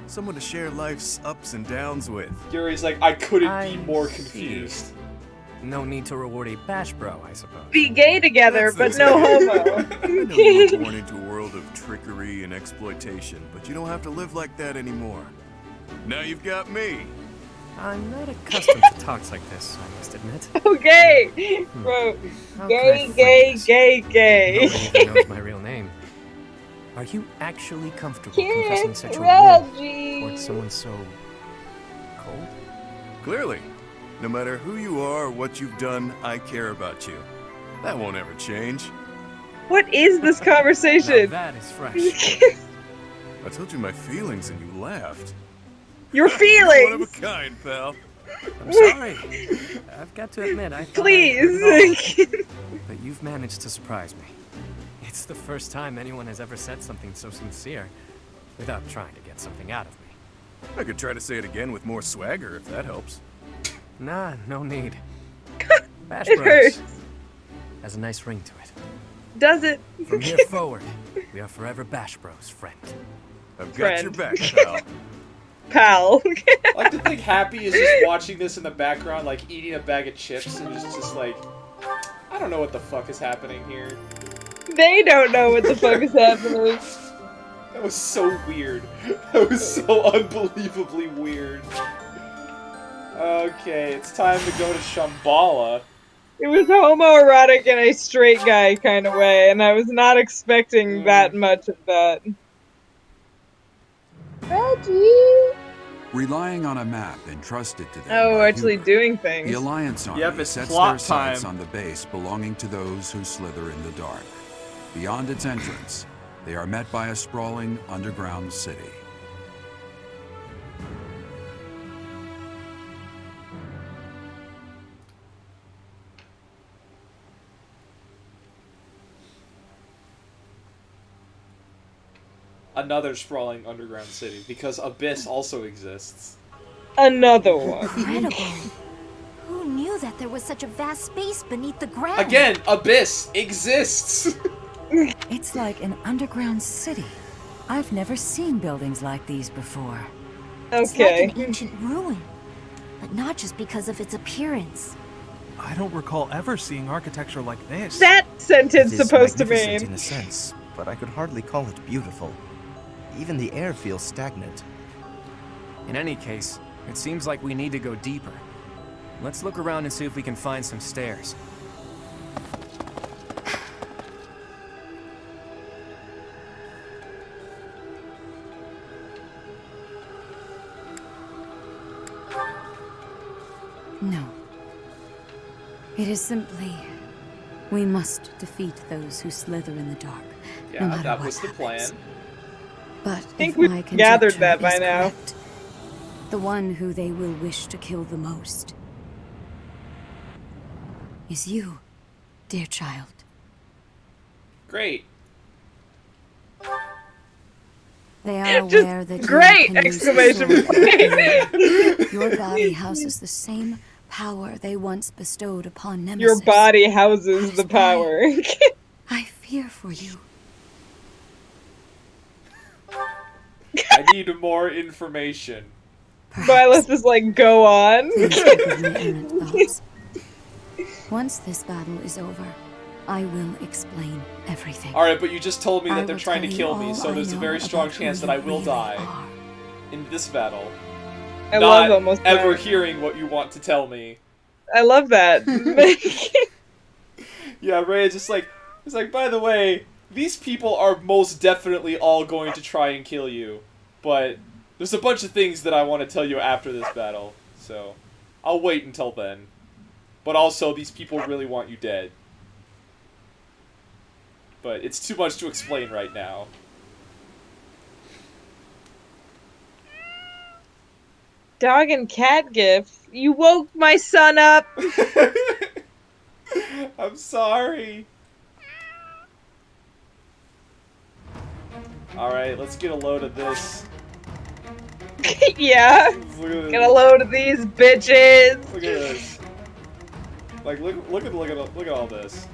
Someone to share life's ups and downs with. Yuri's like, I couldn't be more confused. No need to reward a bash bro, I suppose. Be gay together, but no homo. I know you were born into a world of trickery and exploitation, but you don't have to live like that anymore. Now you've got me. I'm not accustomed to talks like this, I must admit. Okay, bro. Gay, gay, gay, gay. Nobody even knows my real name. Are you actually comfortable confessing such a Reggie. war towards someone so cold? Clearly. No matter who you are or what you've done, I care about you. That won't ever change. What is this conversation? Now that is fresh. I told you my feelings and you laughed. Your You're feelings? one of a kind, pal. I'm sorry. I've got to admit, I thought I'd heard it all. But you've managed to surprise me. It's the first time anyone has ever said something so sincere without trying to get something out of me. I could try to say it again with more swagger if that helps. Nah, no need. Bash It Bros hurts. has a nice ring to it. Does it? From here forward, we are forever Bash Bros, friend. I've got your back, pal. Pal. I like to think Happy is just watching this in the background, like eating a bag of chips, and just like, I don't know what the fuck is happening here. They don't know what the fuck is happening. That was so weird. That was so unbelievably weird. Okay, it's time to go to Shambhala. It was homoerotic in a straight guy kind of way, and I was not expecting that much of that. Reggie! Relying on a map entrusted to them Oh, by actually Hubert, doing things. the Alliance Army Yep, it's sets plot their sights time. on the base belonging to those who slither in the dark. Beyond its entrance, they are met by a sprawling underground city. Another sprawling underground city, because Abyss also exists. Another one. Incredible. Who knew that there was such a vast space beneath the ground? Again, Abyss exists! It's like an underground city. I've never seen buildings like these before. It's like an ancient ruin, but not just because of its appearance. I don't recall ever seeing architecture like this. That sentence It is supposed to magnificent mean. in a sense, but I could hardly call it beautiful. Even the air feels stagnant. In any case, it seems like we need to go deeper. Let's look around and see if we can find some stairs. No. It is simply... We must defeat those who slither in the dark. Yeah, no matter that what was the happens. plan. But I think if we've my gathered conjecture that by is now. correct, the one who they will wish to kill the most is you, dear child. Great. They are Just aware that great! you can use the Exclamation sword point. to kill. Your body houses the same power they once bestowed upon Nemesis. Your body houses the power. I fear for you. I need more information. Violet is like, go on. Once this battle is over, I will explain everything. Alright, but you just told me I that they're will trying to tell kill you me, all so I there's a know very strong about who chance that you I will really die are. in this battle. I Not love almost ever that. hearing what you want to tell me. I love that. Yeah, Ray is just like, it's like, by the way, these people are most definitely all going to try and kill you, but there's a bunch of things that I want to tell you after this battle, so I'll wait until then. But also, these people really want you dead. But it's too much to explain right now. Dog and cat gif. You woke my son up. I'm sorry. Alright, let's get a load of this. Yeah. Look at Get a load of these bitches. Look at this. Like, look at all this.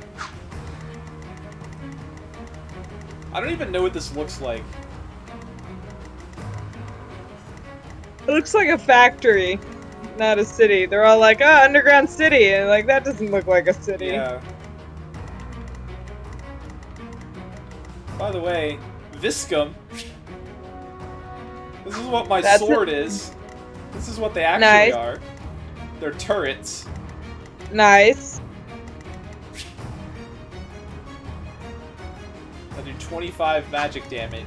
I don't even know what this looks like. It looks like a factory, not a city. They're all like, "Oh, underground city," and like that doesn't look like a city. Yeah. By the way, Viscum. This is what my sword is. This is what they actually are. They're turrets. Nice. I do 25 magic damage.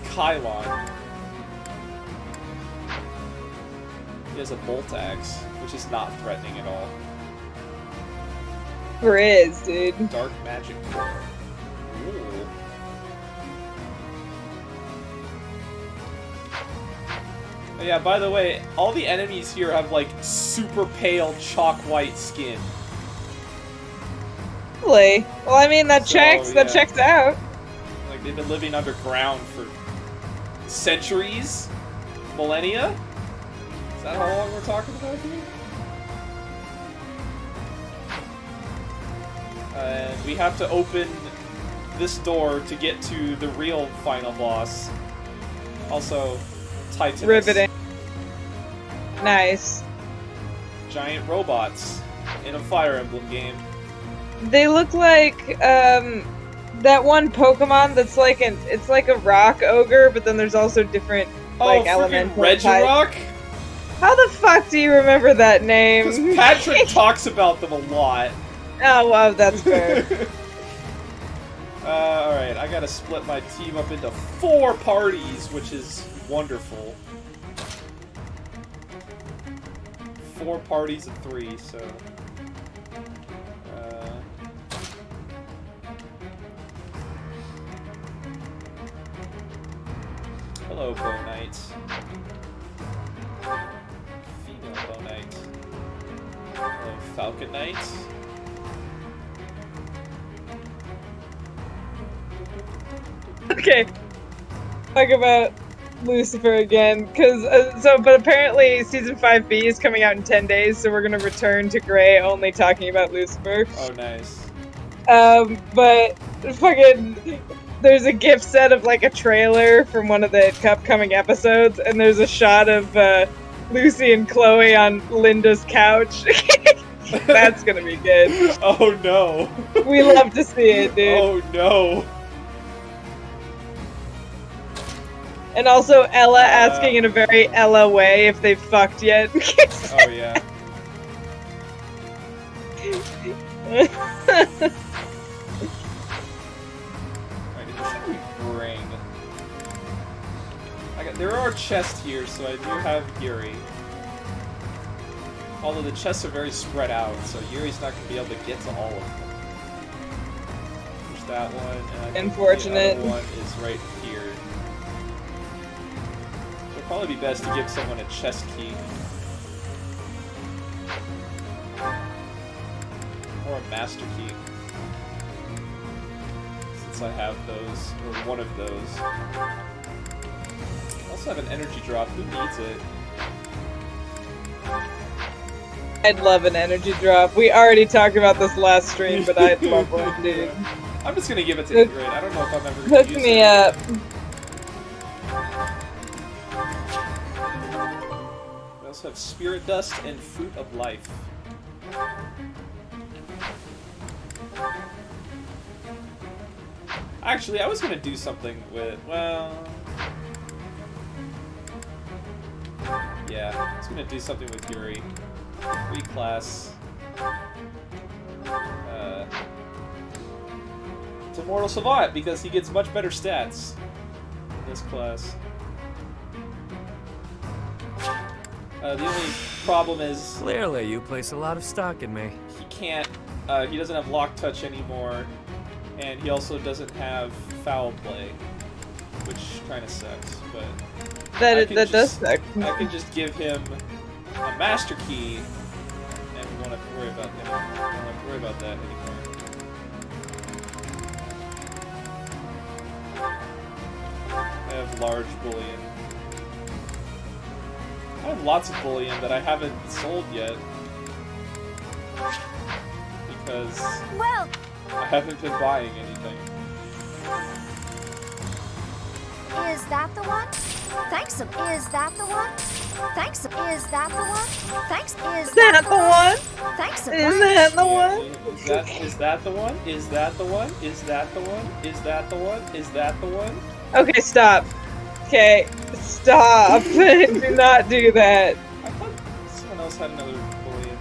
Kylon. He has a bolt axe, which is not threatening at all. Grizz, dude. Dark magic core. Ooh. Oh, yeah, by the way, all the enemies here have like super pale chalk white skin. Really? Well, I mean that checks. Yeah. That checks out. Like they've been living underground for centuries, millennia. Is that how long we're talking about here? And we have to open this door to get to the real final boss. Also, Titanus. Riveting. Nice. Giant robots in a Fire Emblem game. They look like that one Pokemon that's like it's like a rock ogre, but then there's also different like elemental types. Regirock? How the fuck do you remember that name? Because Patrick talks about them a lot. Oh wow, that's fair. Alright, I gotta split my team up into 4 parties, which is wonderful. 4 parties of 3, so... Hello, Bow Knight. Female Bow Knight. Hello, Falcon Knight. Okay. Talk about Lucifer again, because but apparently season 5B is coming out in 10 days, so we're gonna return to Gray only talking about Lucifer. Oh, nice. But fucking, there's a gift set of like a trailer from one of the upcoming episodes, and there's a shot of Lucy and Chloe on Linda's couch. That's gonna be good. Oh no. We love to see it, dude. Oh no. And also Ella asking in a very Ella way if they've fucked yet. Oh yeah. Alright, who should we bring? There are chests here, so I do have Yuri. Although the chests are very spread out, so Yuri's not going to be able to get to all of them. There's that one, and I think Unfortunate. the other one is right here. It'll probably be best to give someone a chest key. Or a master key. Since I have those, or one of those. I also have an energy drop. Who needs it? I'd love an energy drop. We already talked about this last stream, but I'd love one, dude. I'm just gonna give it to Ingrid. I don't know if I'm ever gonna Hook use me it. up. We also have Spirit Dust and Fruit of Life. Actually, I was gonna do something with, well... Yeah, I was gonna do something with Yuri. Reclass. To Mortal Savant, because he gets much better stats in this class. The only problem is... Clearly, you place a lot of stock in me. He can't, he doesn't have Lock Touch anymore, and he also doesn't have Foul Play, which kind of sucks, but... That does suck. I can just give him a Master Key, and we won't have to worry about that. We don't have to worry about that anymore. I have large bullion. I have lots of bullion that I haven't sold yet. because Well, I haven't been buying anything. is that the one? Thanks. Is that the one? Thanks. Is that the one? Thanks. Is that the one? Thanks. Is that the one? Is that the one? Is that the one? Is that the one? Is that the one? Is that the one? Okay, stop. Okay, stop. Do not do that. I thought someone else had another bullion.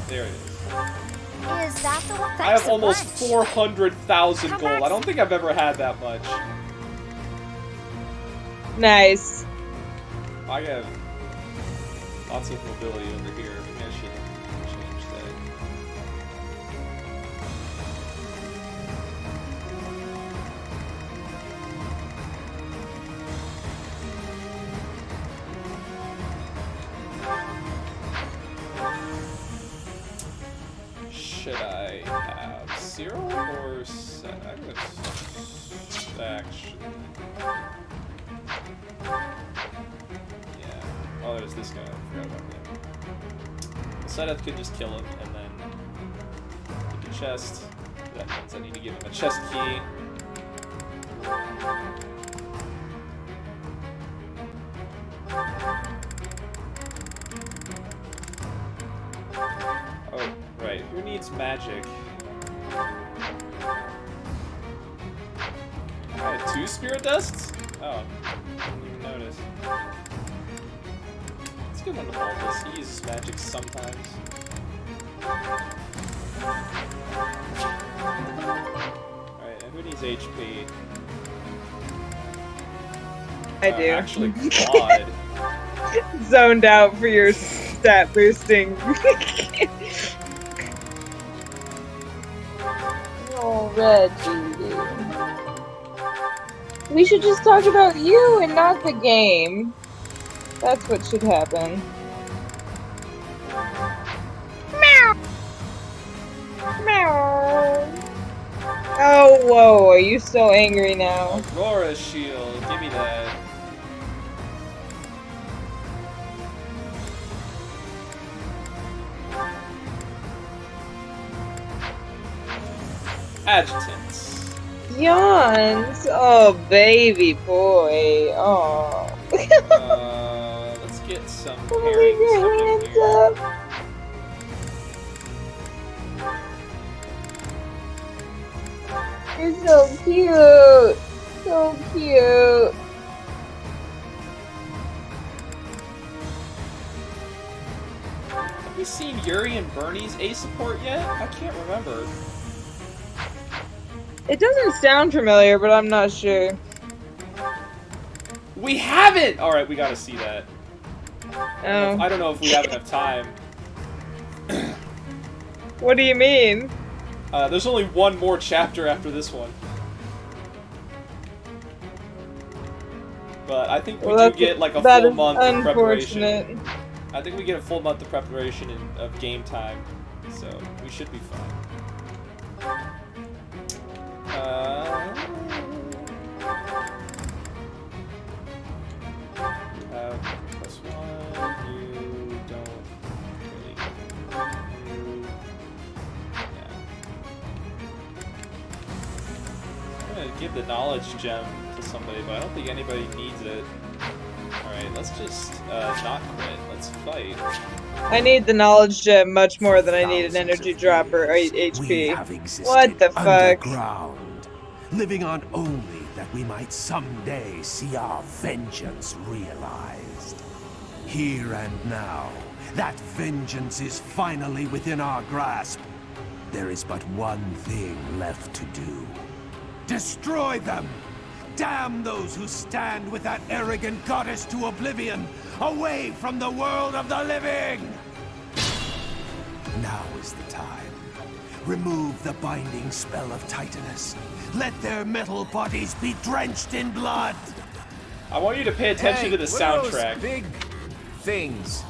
There it is. Is that the one? I have almost 400,000 gold. I don't think I've ever had that much. Nice. I have lots of mobility over here. Maybe I should change that. Should I have Cyril or Set? I'm gonna actually. Yeah. Oh, there's this guy. I forgot about him. Seth could just kill him and then get the chest. That means I need to give him a chest key. Oh, right. Who needs magic? I had 2 spirit dusts? Oh, didn't even notice. It's a good one to Baltus. He uses magic sometimes. Alright, and who needs HP? I do. Actually, Claude. Zoned out for your stat boosting. Oh, Reggie. We should just talk about you and not the game. That's what should happen. Meow. Meow. Oh, whoa, are you so angry now? Aurora shield, give me that. Adjutants. Yawns. Oh, baby boy. Oh. Let's get some Hold pairings your up in hands here. up. You're so cute. So cute. Have we seen Yuri and Bernie's A support yet? I can't remember. It doesn't sound familiar, but I'm not sure. We haven't! Alright, we gotta see that. Oh. I don't know if we have enough time. What do you mean? There's only one more chapter after this one. But I think we do get like a full month of preparation. I think we get a full month of preparation of game time, so we should be fine. You have +1, you don't really I'm gonna give the knowledge gem to somebody, but I don't think anybody needs it. Alright, let's just not quit. Let's fight. I need the knowledge gem much more than I need an energy drop or HP. What the fuck? Underground, living on only that we might someday see our vengeance realized. Here and now, that vengeance is finally within our grasp. There is but one thing left to do. Destroy them! Damn those who stand with that arrogant goddess to oblivion, away from the world of the living! Now is the time. Remove the binding spell of Titanus. Let their metal bodies be drenched in blood! I want you to pay attention to the what are those soundtrack. big things.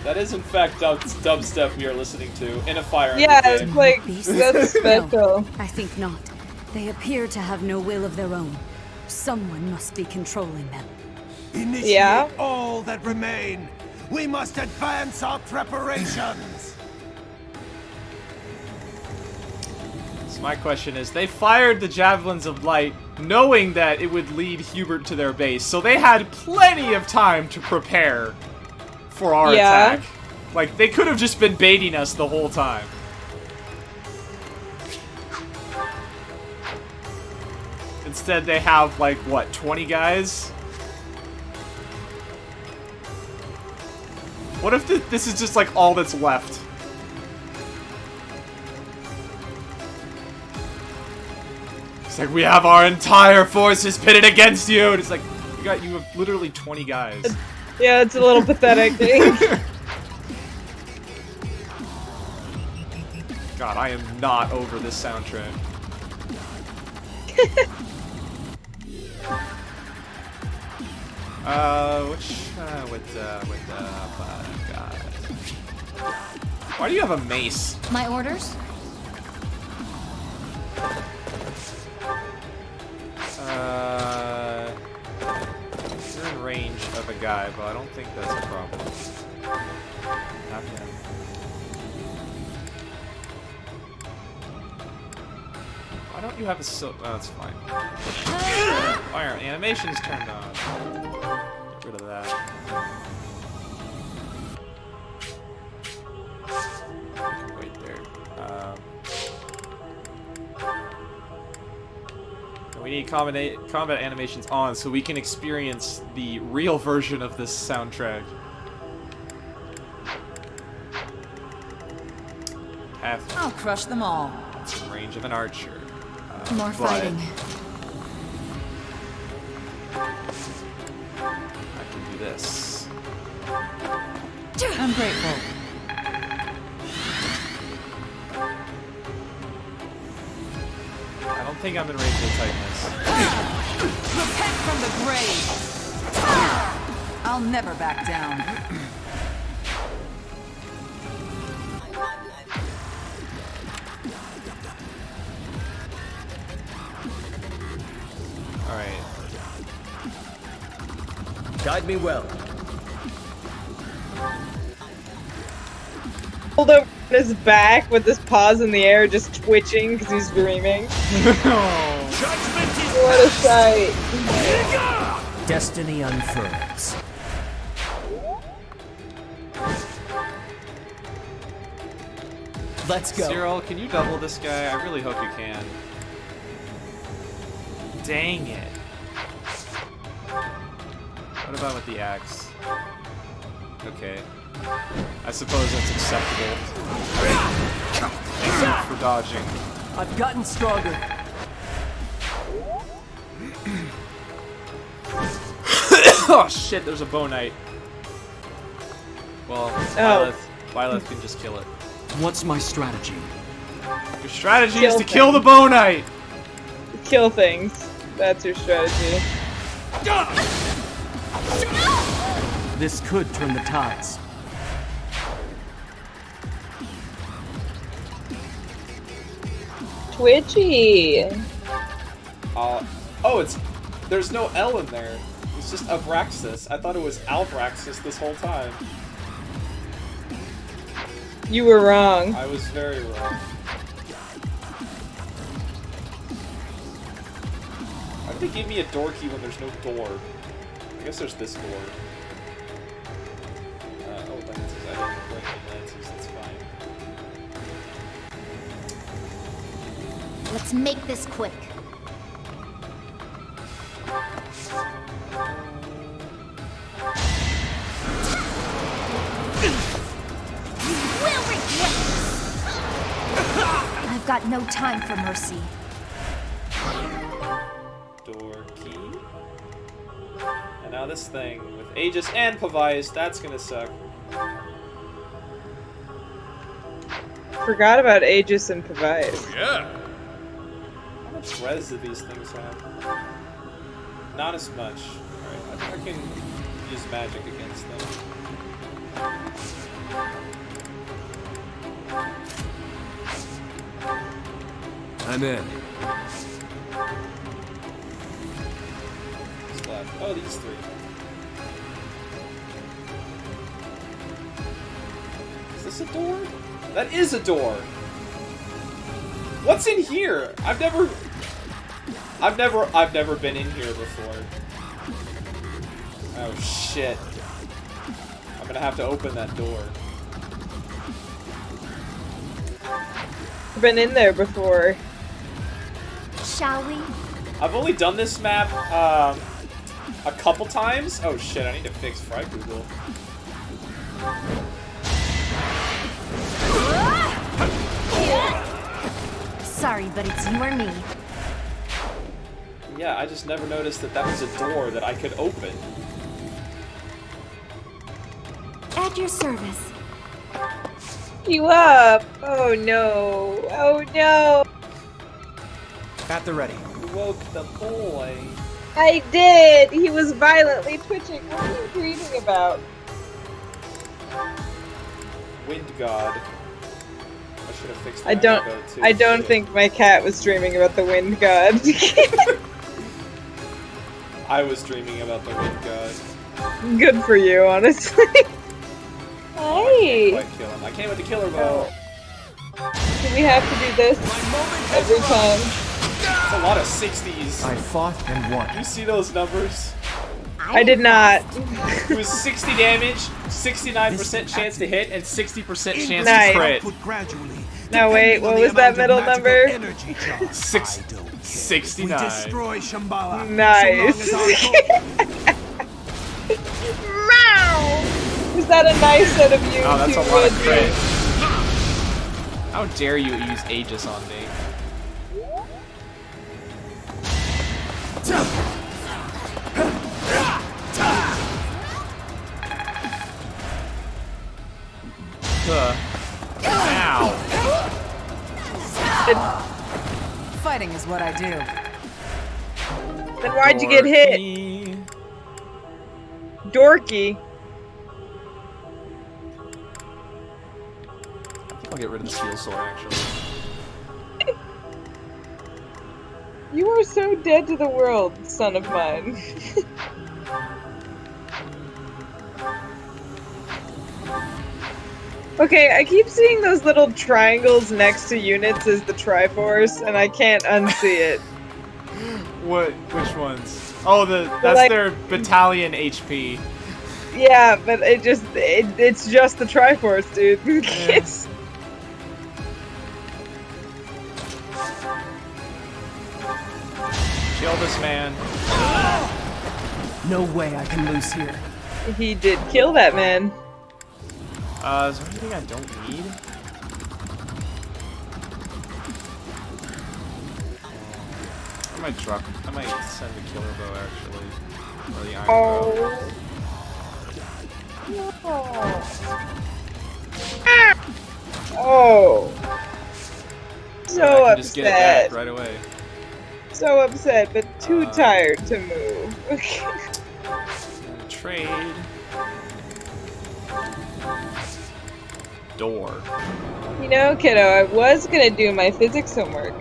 That is in fact dubstep we are listening to in a Fire Emblem Yeah, game. it's like, that's special. I think not. They appear to have no will of their own. Someone must be controlling them. Initiate all that remain. We must advance our preparations. So my question is, they fired the Javelins of Light knowing that it would lead Hubert to their base, so they had plenty of time to prepare for our attack. Like, they could have just been baiting us the whole time. Instead, they have, like, what, 20 guys? What if this is just, like, all that's left? It's like, we have our entire forces pitted against you! And it's like, you have literally 20 guys. Yeah, it's a little pathetic. God, I am not over this soundtrack. God. Why do you have a mace? My orders? You're in range of a guy, but I don't think that's a problem. Not him. Why don't you have a oh, that's fine. Fire animation's turned on. Get rid of that. Wait there. We need combat animations on so we can experience the real version of this soundtrack. I'll crush them all. It's in range of an archer. More fighting. I can do this. I'm grateful. I don't think I'm in range of the tightness. Repent from the grave! I'll never back down. Alright. Guide me well. Hold over his back with his paws in the air, just twitching because he's dreaming. What a sight. Destiny unfurls. Let's go. Cyril, can you double this guy? I really hope you can. Dang it. What about with the axe? Okay. I suppose that's acceptable. Thank you for dodging. I've gotten stronger. Oh shit, there's a bow knight. Well, Byleth can just kill it. What's my strategy? Your strategy is to kill the bow knight! Kill things. That's your strategy. This could turn the tides. Twitchy. Oh, there's no L in there. It's just Abraxas. I thought it was Albraxas this whole time. You were wrong. I was very wrong. Why did they give me a door key when there's no door? I guess there's this door. Oh, lances. I didn't bring any lances. That's fine. Let's make this quick. We'll regret this. I've got no time for mercy. Door key. And now this thing with Aegis and Pavias, that's gonna suck. Forgot about Aegis and Pavias. Yeah. How much res do these things have? Not as much. Alright, I think I can use magic against them. I'm in. god. Oh, these three. Is this a door? That is a door! What's in here? I've never been in here before. Oh shit. I'm gonna have to open that door. I've been in there before. Shall we? I've only done this map a couple times. Oh shit, I need to fix Fry Google. Sorry, but it's you or me. Yeah, I just never noticed that that was a door that I could open. At your service. You up? Oh no. Oh no. At the ready. You woke the boy. I did! He was violently twitching. What are you dreaming about? Wind God. I should have fixed I that too. don't Shit. think my cat was dreaming about the wind god. I was dreaming about the Wind God. Good for you, honestly. Hey! Quite kill him. I came with the killer bow. Do we have to do this every time? It's a lot of 60s. I fought and won. Did you see those numbers? I did not. It was 60 damage, 69% chance to hit, and 60% chance Nice. to crit. No, wait, what was that middle number? 69. Destroy Shambhala. Nice. Meow! Was that a nice set of you? Oh, that's a two lot of would crit. do? How dare you use Aegis on me? Ow. Fighting is what I do. Then why'd you get hit? Dorky. I'll get rid of the steel sword, actually. You are so dead to the world, son of mine. Okay, I keep seeing those little triangles next to units as the Triforce, and I can't unsee it. What? Which ones? Oh, that's like- their battalion HP. Yeah, but it's just the Triforce, dude. It's- Kill this man. No way I can lose here. He did kill that man. Is there anything I don't need? I might drop. I might send the killer bow actually, or the iron bow. Oh. So I can just get it back upset. right away. So upset, but too tired to move. Trade. Door. You know, kiddo, I was gonna do my physics homework.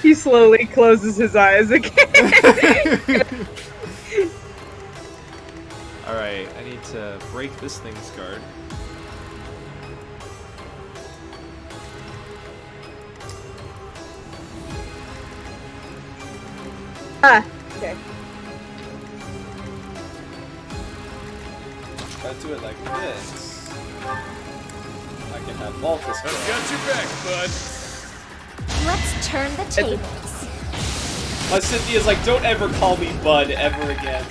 He slowly closes his eyes again. Alright, I need to break this thing's guard. Ah, okay. If I do it like this, I can have Malthus go. I've got your back, bud. Let's turn the tables. My Cynthia's like, don't ever call me Bud ever again.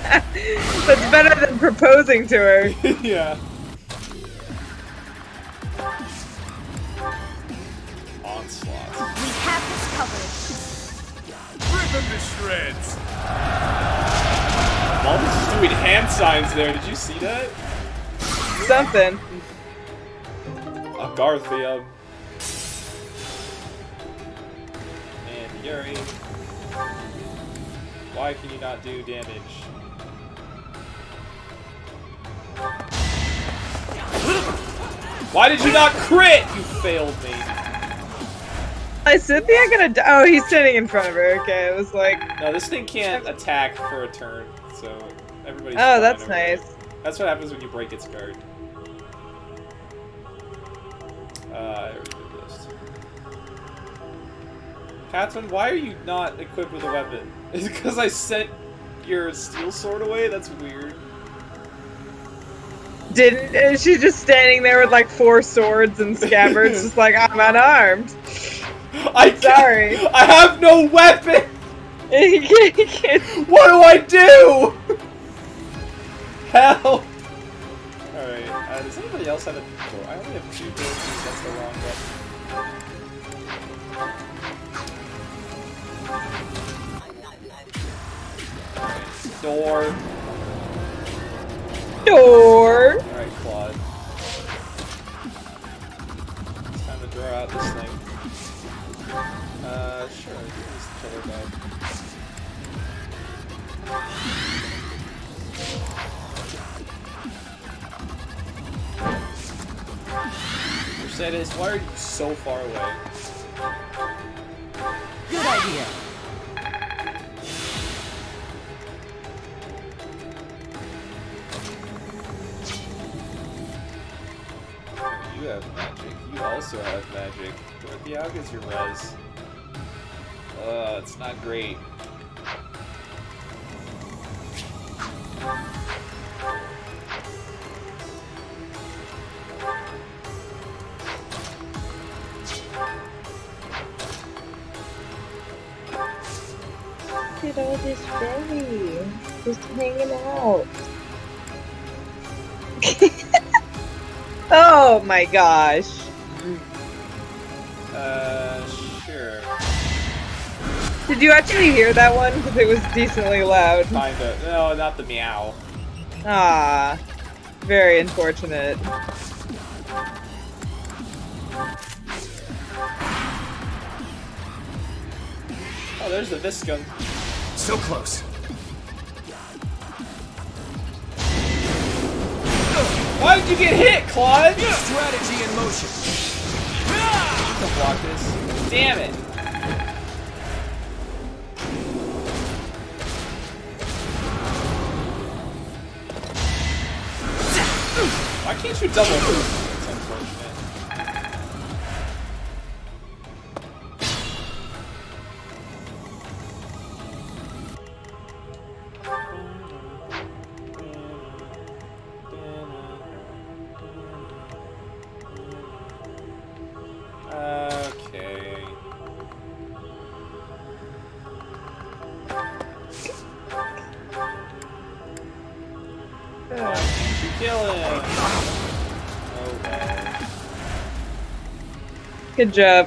That's better than proposing to her. Yeah. Onslaught. We have this covered. Rip him to shreds. Malthus is doing hand signs there. Did you see that? Something. Agarthium. And Yuri. Why can you not do damage? Why did you not crit? You failed me. Is Cynthia gonna die? Oh, he's standing in front of her. Okay, it was like... No, this thing can't attack for a turn, so everybody's Oh, fine that's over there. nice. That's what happens when you break its guard. I already did this. Catherine, why are you not equipped with a weapon? Is it because I sent your steel sword away? That's weird. Didn't... Is she just standing there with like 4 swords and scabbards, just like, I'm unarmed. Sorry. I have no weapon! What do I do? Hell! Alright, does anybody else have a door? I only have 2 doors because that's the wrong button. Door. Door. Alright, Claude. It's time to draw out this thing. Sure, just kill her dog. Mercedes, why are you so far away? Good idea. You have magic. You also have magic. Dorothy, how good's your res? It's not great. Look at all this berry. Just hanging out. Oh my gosh. Sure. Did you actually hear that one? Because it was decently loud. Kinda. No, not the meow. Ah, very unfortunate. Oh, there's the Viscum. So close. Why did you get hit, Claude? Strategy in motion. You can block this. Damn it. Why can't you double move? It's unfortunate. Okay. Why can't you kill him? Oh well. Good job.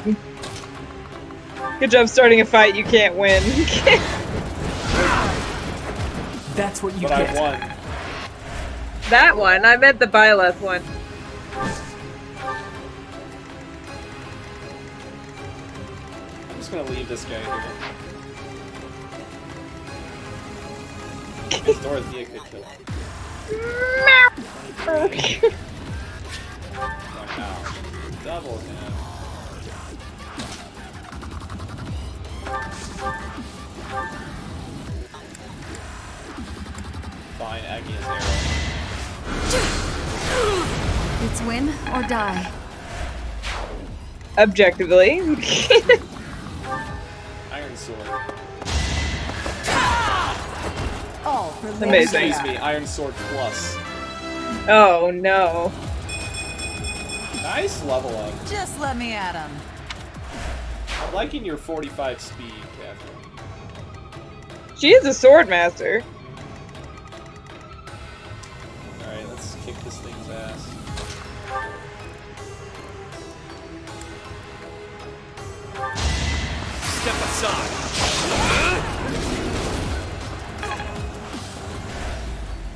Good job starting a fight you can't win. That's what you But get. I won. That one? I meant the Byleth one. I'm just gonna leave this guy here. Miss Dorothea could kill him. Wow. Double him. Fine, Agnes arrow. It's win or die. Objectively. Iron sword. Oh, for Amazing. Excuse me, Iron sword plus. Oh no. Nice level up. Just let me at him. I'm liking your 45 speed, Catherine. She is a sword master. Alright, let's kick this thing's ass. Step aside.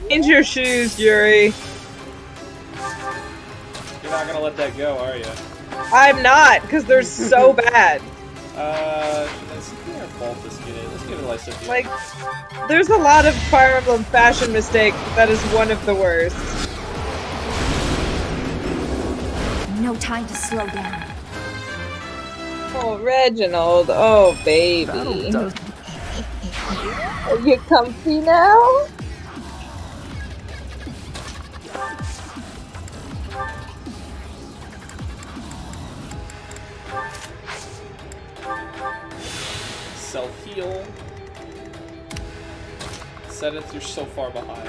Change your shoes, Yuri. You're not gonna let that go, are you? I'm not, because they're so bad. Should I see or fault this kid? Let's give it a Lysithea. Like, there's a lot of Fire Emblem fashion mistakes, but that is one of the worst. No time to slow down. Oh, Reginald. Oh, baby. Are you comfy now? Self-heal. Zenith, you're so far behind.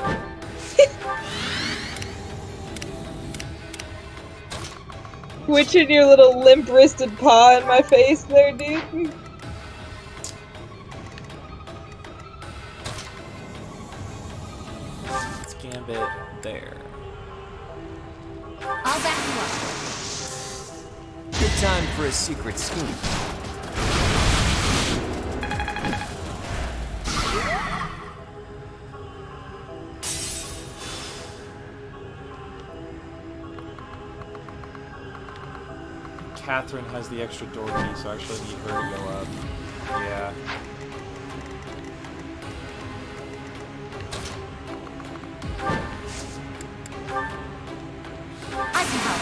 Twitching your little limp-wristed paw in my face there, dude. It's Gambit there. I'll back you up. Good time for a secret scheme. Catherine has the extra door key, so I actually need her to go up. Yeah. I can help.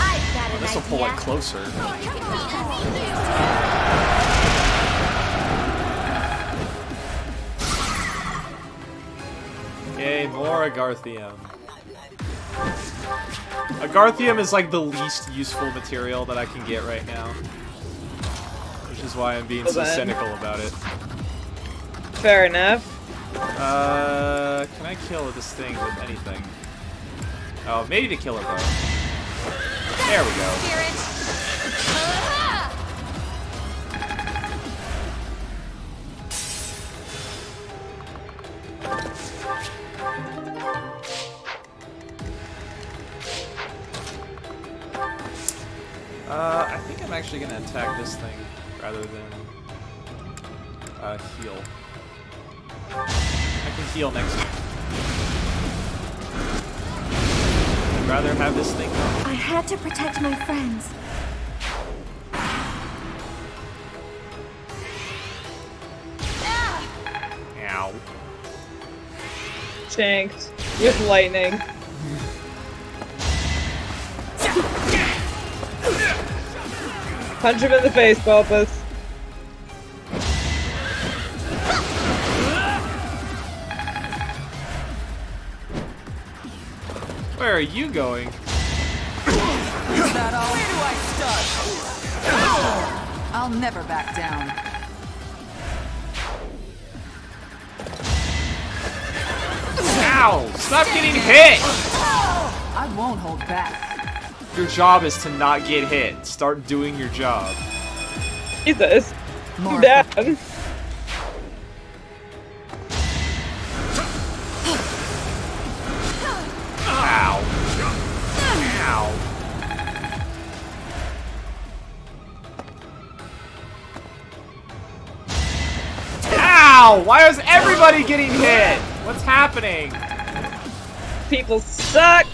I've got an This will pull it closer. Okay, more Agarthium. Agarthium is like the least useful material that I can get right now. Which is why I'm being so cynical about it. Fair enough. Can I kill this thing with anything? Oh, maybe the killer bow. There we go. I think I'm actually gonna attack this thing rather than heal. I can heal next turn. I'd rather have this thing go. I had to protect my friends. Ow. Shanked with lightning. Punch him in the face, Bulbous. Where are you going? Is that all? Where do I start? I'll never back down. Ow! Stop getting hit! I won't hold back. Your job is to not get hit. Start doing your job. Jesus. I'm down. Ow. Ow. Ow! Why is everybody getting hit? What's happening? People suck.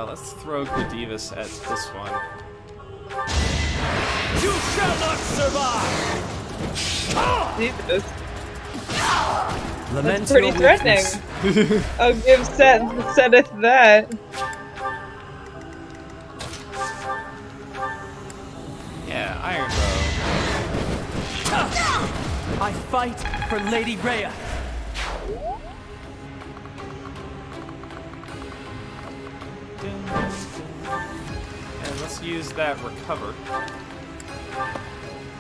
Let's throw Gladivis at this one. You shall not survive! Jesus. Lament That's pretty your threatening. weakness. I'll give Seth that. Yeah, Iron Bow. I fight for Lady Rhea. And let's use that recover.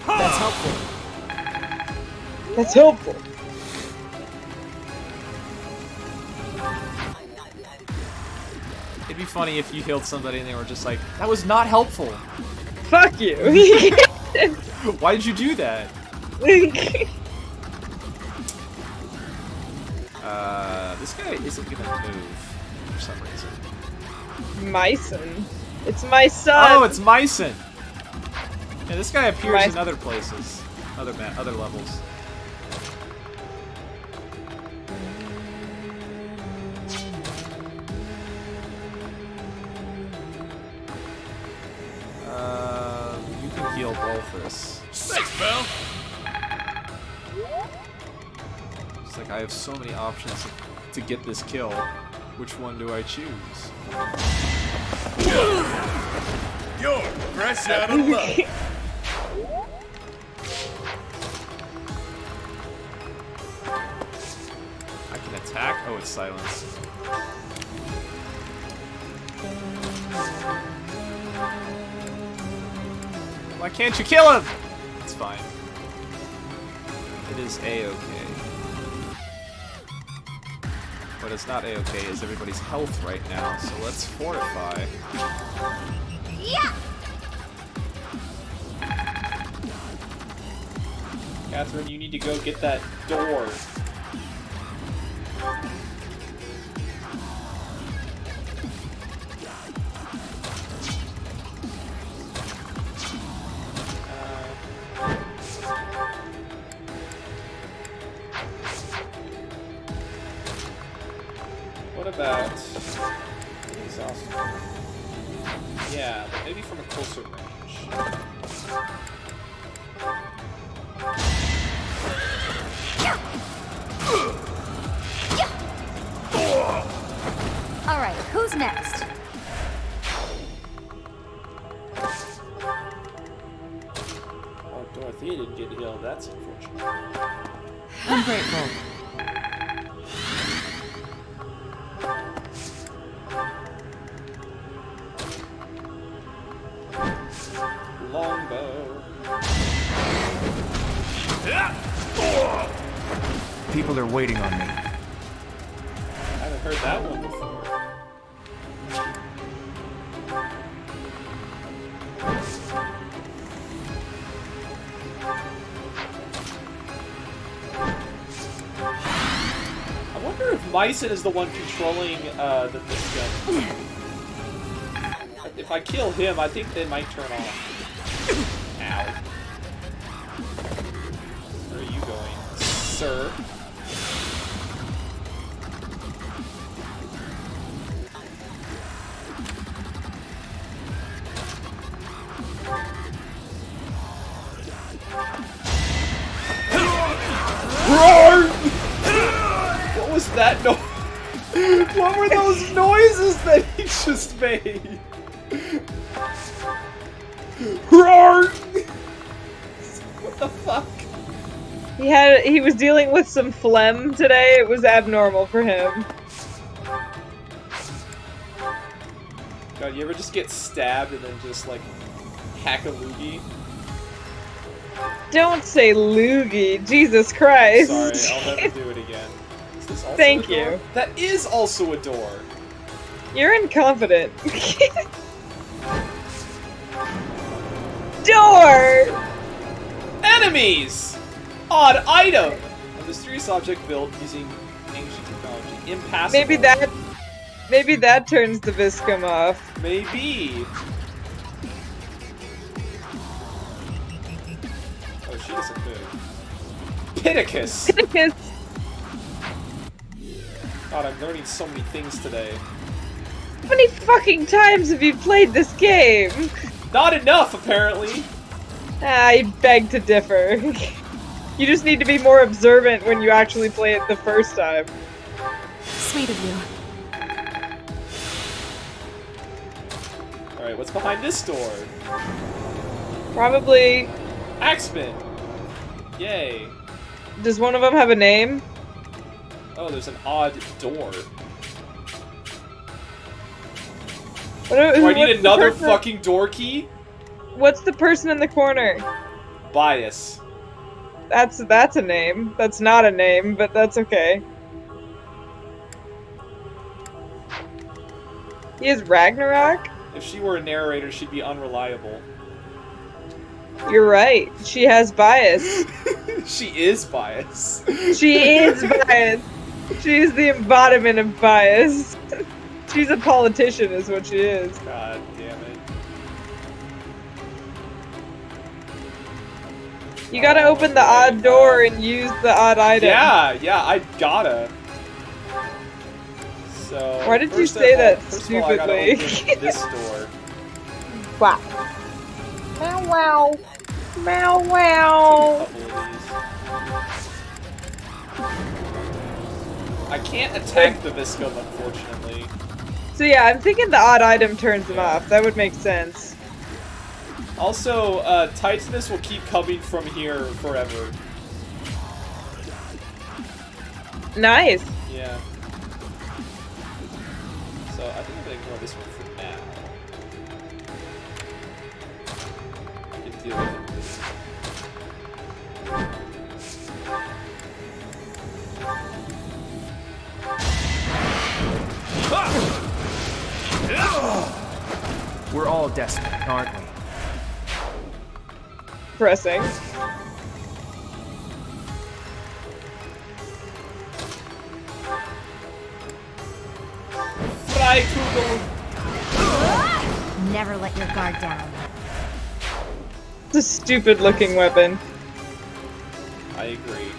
That's helpful. That's helpful. It'd be funny if you healed somebody and they were just like, that was not helpful. Fuck you. Why did you do that? This guy isn't gonna move for some reason. Myson. It's my son. Oh, it's Myson. Yeah, this guy appears in other places, other levels. You can heal Bolthus. Thanks, pal. It's like I have so many options to get this kill. Which one do I choose? You're fresh out of luck. I can attack? Oh, it's silence. Why can't you kill him? It's fine. It is A-okay. What is not A-okay is everybody's health right now, so let's fortify. Yeah. Catherine, you need to go get that door. What about exhaust? Yeah, but maybe from a closer range. All right, who's next? Oh, Dorothea didn't get healed. That's unfortunate. I'm grateful. Longbow. People are waiting on me. I haven't heard that one before. I wonder if Mycen is the one controlling the Viscum. If I kill him, I think they might turn off. Ow. Where are you going, sir? Roar! What was that noise? What were those noises that he just made? Roar! What the fuck? He was dealing with some phlegm today. It was abnormal for him. God, you ever just get stabbed and then just like hack a loogie? Don't say loogie, Jesus Christ. Sorry, I'll never do it again. Is this also Thank a door? you. That is also a door. You're incompetent. Door! Enemies! Odd item! A mysterious object built using ancient technology. Impassable. Maybe that turns the Viscum off. Maybe. Oh, she doesn't move. Pittacus! Pittacus! God, I'm learning so many things today. How many fucking times have you played this game? Not enough, apparently. I beg to differ. You just need to be more observant when you actually play it the first time. Sweet of you. Alright, what's behind this door? Probably... Axeman! Yay. Does one of them have a name? Oh, there's an odd door. Do I need another fucking door key? What's the person in the corner? Bias. That's a name. That's not a name, but that's okay. He is Ragnarok? If she were a narrator, she'd be unreliable. You're right. She has bias. She is bias. She is bias. She is the embodiment of bias. She's a politician is what she is. God damn it. You gotta open the odd door and use the odd item. Yeah, I gotta. So why did you first say of all- that first of all, I gotta stupidly? open this door. Wow. Meow wow. Meow wow. I can't attack the Viscum, unfortunately. So yeah, I'm thinking the odd item turns them off. That would make sense. Also, Titanus will keep coming from here forever. Nice. Yeah. So I think I'm gonna ignore this one for now. I can deal with it. We're all desperate, aren't we? Pressing. Freikugel! Never let your guard down. It's a stupid looking weapon. I agree.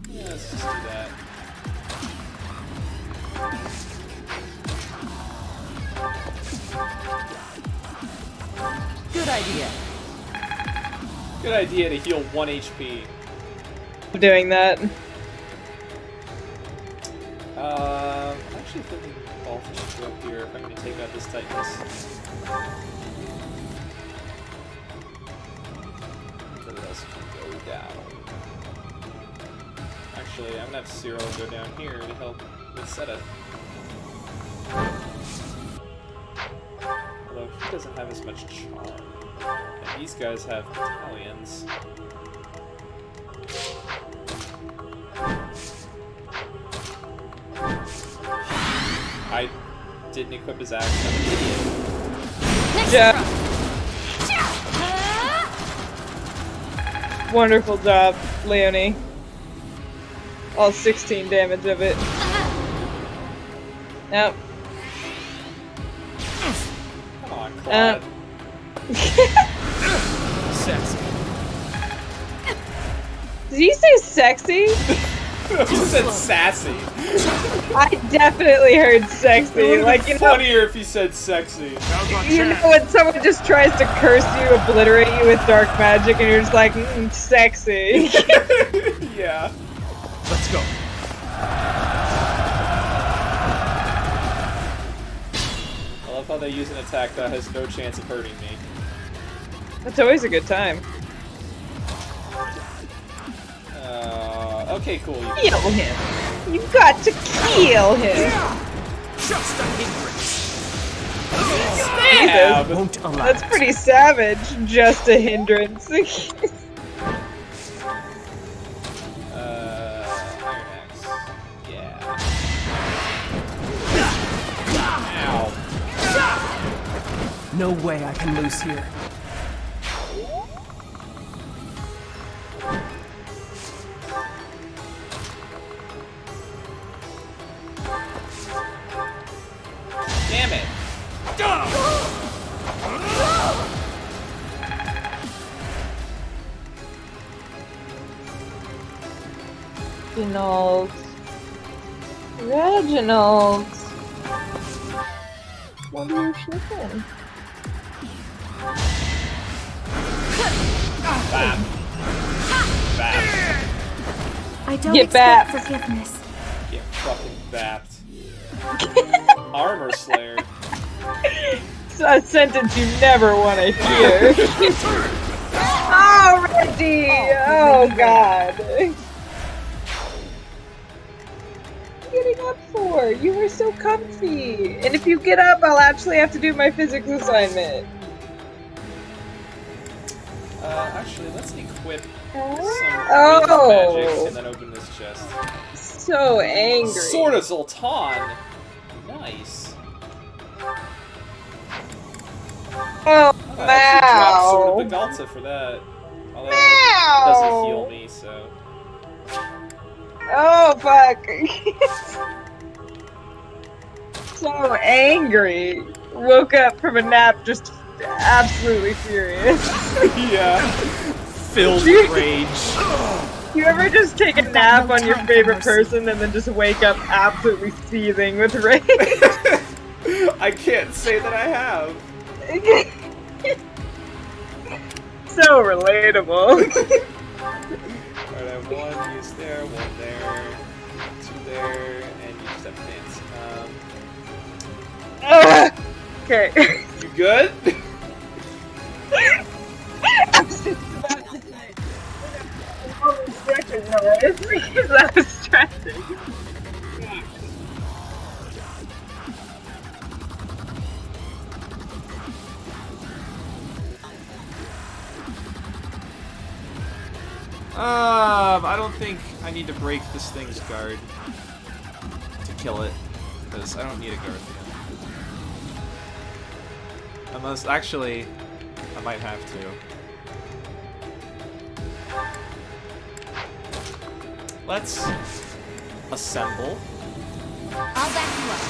Yeah, let's just do that. Good idea. Good idea to heal 1 HP. I'm doing that. I'm actually thinking Balthus should go up here if I'm going to take out this Titanus. What else can go down? Actually, I'm going to have Cyril go down here to help with setup. Although he doesn't have as much charm. And these guys have battalions. I didn't equip his axe. I'm an idiot. Yeah. Wonderful job, Leonie. All 16 damage of it. Yep. Come on, Claude. Sexy. Did he say sexy? He said sassy. I definitely heard sexy. It would Like, have you been know, funnier if he said sexy. you know when someone just tries to curse you, obliterate you with dark magic, and you're just like, sexy. Yeah. Let's go. I love how they use an attack that has no chance of hurting me. That's always a good time. Okay, cool. Kill him. You got to kill him. Just a hindrance. Stab. Won't allow That's it. pretty savage. Just a hindrance. Iron Axe. Yeah. Ow. No way I can lose here. Damn it. Reginald. Reginald. What are you shipping? Bam. Bam. I don't Get expect back. forgiveness. Get fucking bapped. Armor Slayer. It's a sentence you never want to hear. Oh, Reggie! Oh, God. What are you getting up for? You were so comfy. And if you get up, I'll actually have to do my physics assignment. Actually, let's equip some Oh. magic and then open this chest. So angry. Sword of Zoltan. Nice. Oh, I actually dropped Sword of wow. the Galta for that. Although it doesn't heal me, so. Oh, fuck. So angry. Woke up from a nap just absolutely furious. Yeah. filled with rage. You ever just take a nap on your favorite person and then just wake up absolutely seething with rage? I can't say that I have. So relatable. Alright, I have one use there, one there, two there, and you just have pants. Okay. You good? I was just about to say. Stretching noise because I was stretching. I don't think I need to break this thing's guard to kill it, because I don't need a guard yet. Unless, actually, I might have to. Let's assemble. I'll back you up.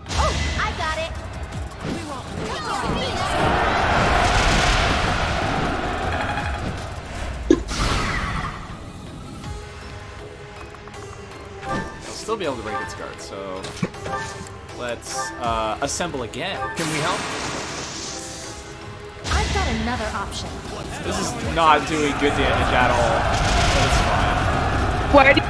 Oh, I got it. We won't. I'll still be able to break its guard, so let's assemble again. Can we help? I've got another option. This is not doing good damage at all, but it's fine. Why did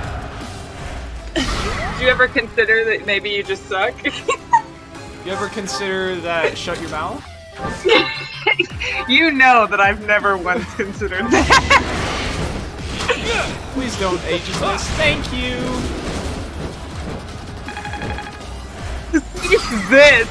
you ever consider that maybe you just suck? You ever consider that shut your mouth? You know that I've never once considered that. Please don't ages this. Thank you. This.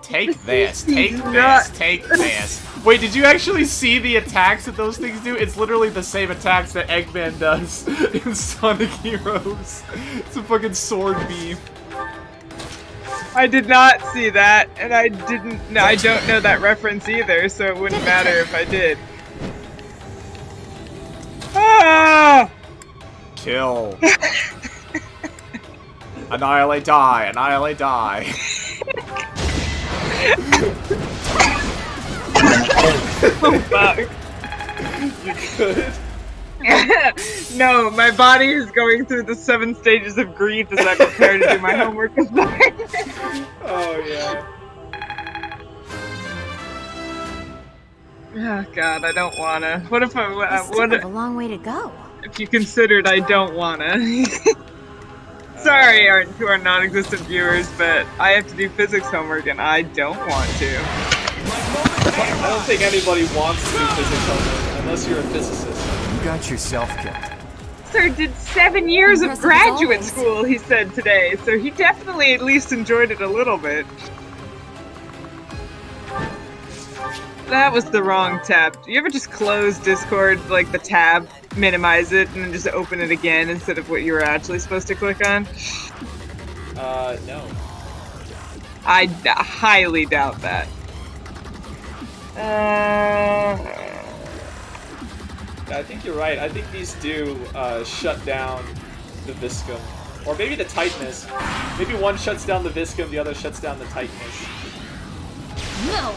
Take this. Take this. Take this. Wait, did you actually see the attacks that those things do? It's literally the same attacks that Eggman does in Sonic Heroes. It's a fucking sword beam. I did not see that, and I didn't. No, I don't know that reference either, so it wouldn't matter if I did. Ah! Kill. Annihilate, die. Annihilate, die. Oh, fuck. You good? No, my body is going through the 7 stages of grief as I prepare to do my homework. Oh, yeah. Oh, God, I don't wanna. What if I... We still have a long way to go. If you considered I don't wanna. Sorry to our non-existent viewers, but I have to do physics homework and I don't want to. I don't think anybody wants to do physics homework unless you're a physicist. You got yourself killed. Sir did 7 years of graduate school, he said today, so he definitely at least enjoyed it a little bit. That was the wrong tab. Do you ever just close Discord, like the tab, minimize it, and then just open it again instead of what you were actually supposed to click on? No. I highly doubt that. I think you're right. I think these do shut down the Viscum. Or maybe the Tightness. Maybe one shuts down the Viscum, the other shuts down the Tightness. No.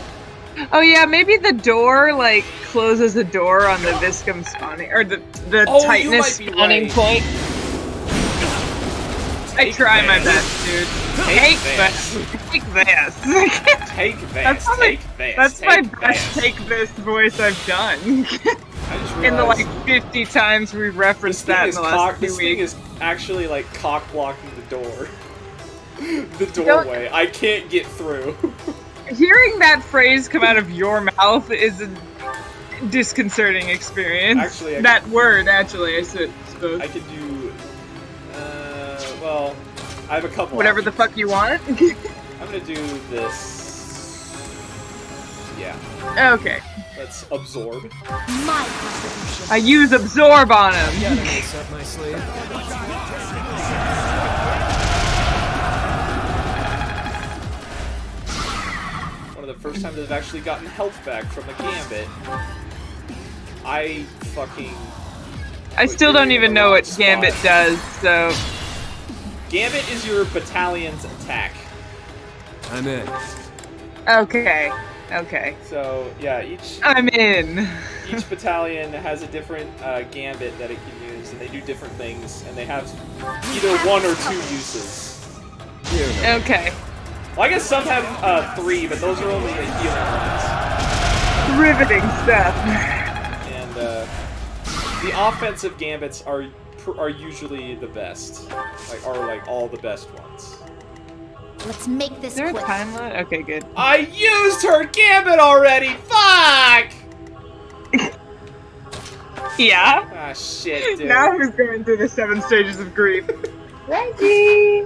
Oh yeah, maybe the door, like, closes the door on the Viscum spawning, or the tightness spawning point. I try my best, dude. Take this. Take this. Take this. That's my best take this voice I've done. In the like 50 times we referenced that in the last 2 weeks. This thing is actually like cock blocking the door. The doorway. I can't get through. Hearing that phrase come out of your mouth is a disconcerting experience. Actually, that word, actually, I suppose. I could do. Well, I have a couple. Whatever the fuck you want. I'm gonna do this. Yeah. Okay. Let's absorb. My contribution. I use absorb on him. Got an ace up my sleeve. One of the first times I've actually gotten health back from a Gambit. I still don't even know what Gambit does, so... Gambit is your battalion's attack. I'm in. Okay. Okay. So yeah, each I'm in. Each battalion has a different gambit that it can use, and they do different things, and they have either 1 or 2 uses. Okay. Well, I guess some have 3, but those are only the healing ones. Riveting stuff. And the offensive gambits are usually the best, like all the best ones. Let's make this Is there a quick. time limit? Okay, good. I used her gambit already! Fuck! Yeah? Ah, shit, dude. Now who's going through the 7 stages of grief? Reggie!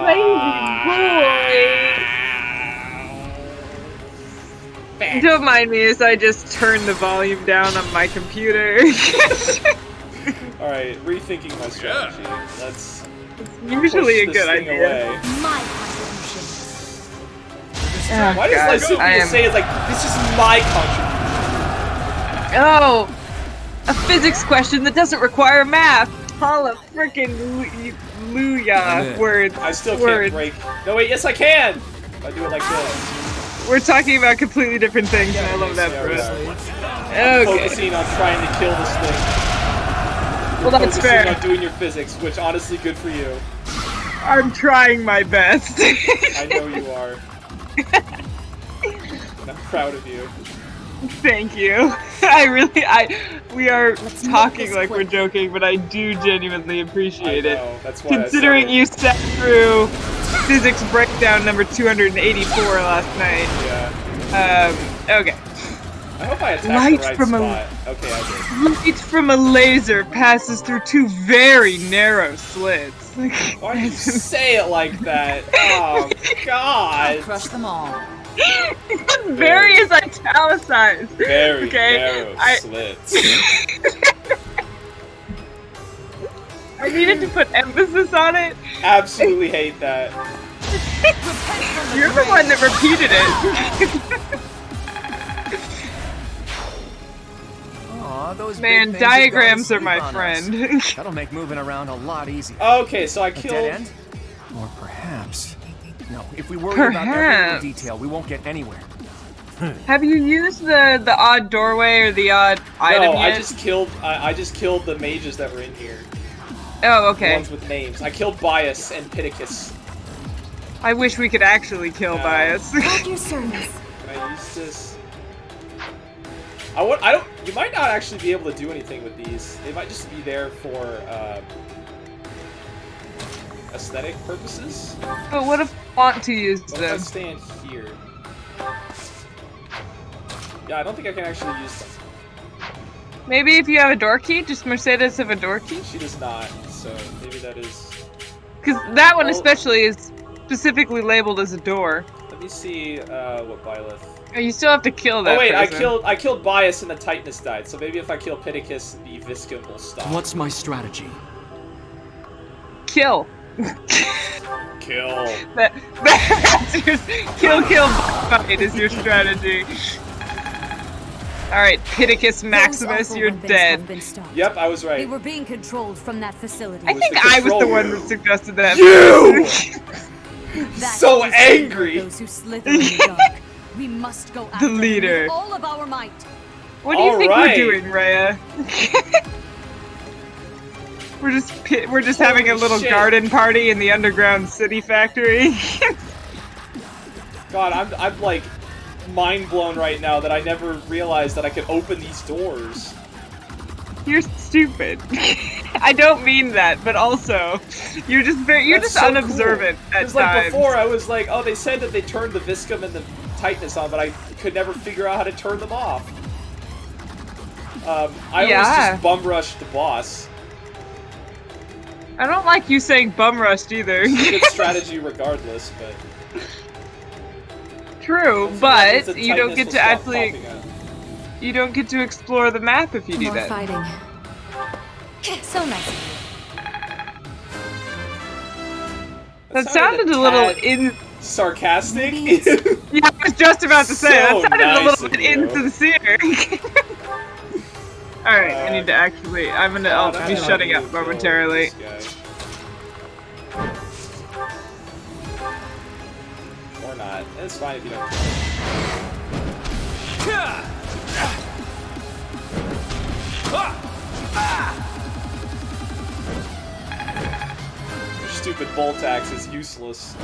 Lazy boy! Don't mind me as I just turn the volume down on my computer. Alright, rethinking my strategy. Let's Usually a push this good thing idea. away. My contribution. Oh, Why God, does Lysithea say it's like, this is my contribution? Oh! A physics question that doesn't require math! Holla frickin' Luya words. I still words. can't break. No, wait, yes, I can! If I do it like this. We're talking about completely different things, and I love that for us. I'm Okay. focusing on trying to kill this thing. Well, that's Focusing fair. on doing your physics, which honestly, good for you. I'm trying my best. I know you are. And I'm proud of you. Thank you. We are talking like we're joking, but I do genuinely appreciate I know, that's why I Considering said you sat through physics breakdown number 284 last night. Yeah. Okay. I hope I attacked Light the right from spot. Okay, I did. Light from a laser passes through 2 very narrow slits. Why do you say it like that? Oh, God. Crush them all. Very is italicized. Very okay? narrow slits. I needed to put emphasis on it. Absolutely hate that. You're the one that repeated it. Aw, those Man, big things have gone to diagrams are sleep my on friend. us. That'll make moving around a lot easier. Okay, so I A killed. dead end? Or perhaps... No, if we worry about every Perhaps. little detail, we won't get anywhere. Have you used the odd doorway or the odd item No, yet? I just killed the mages that were in here. Oh, The okay. ones with names. I killed Bias and Pittacus. I wish we could actually kill Bias. At your service. Can I use this? You might not actually be able to do anything with these. They might just be there for aesthetic purposes. But what if I want to use What if I them? stand here? Yeah, I don't think I can actually use them. Maybe if you have a door key, just Mercedes have a door key? She does not, so maybe that is... Because that one Well- especially is specifically labeled as a door. Let me see what Byleth... Oh, you still have to kill that Oh wait, person. I killed Bias and the Titanus died, so maybe if I kill Pittacus, the Viscum will stop. What's my strategy? Kill. Kill. That's your kill fight is your strategy. Alright, Pittacus Maximus, awful you're weapons dead. have been stopped. Yep, I was They right. were being controlled from that facility. I think I was the one that suggested that. You! That So is angry! Those who slither in the dark. We must go after them leader. with all of our might. What do you think Alright. we're doing, Rhea? we're just having a Holy little shit. garden party in the underground city factory. God, I'm like mind blown right now that I never realized that I could open these doors. You're stupid. I don't mean that, but also you're just That's so unobservant cool. at 'Cause, like times. before, I was like, oh, they said that they turned the Viscum and the Titanus on, but I could never figure out how to turn them off. I always Yeah. just bum rushed the boss. I don't like you saying bum rushed either. It's a good strategy regardless, but True, hopefully that but means the you don't Titanus get will to stop actually popping up. you don't get to explore the map if you do More that. fighting. So nice. That sounded a little tad sarcastic. Yeah, I was just about to say So that sounded a nice little of bit you. insincere. All right, I need to actually. I'll be shutting up momentarily. Or not. It's fine if you don't kill him. Your stupid bolt axe is useless.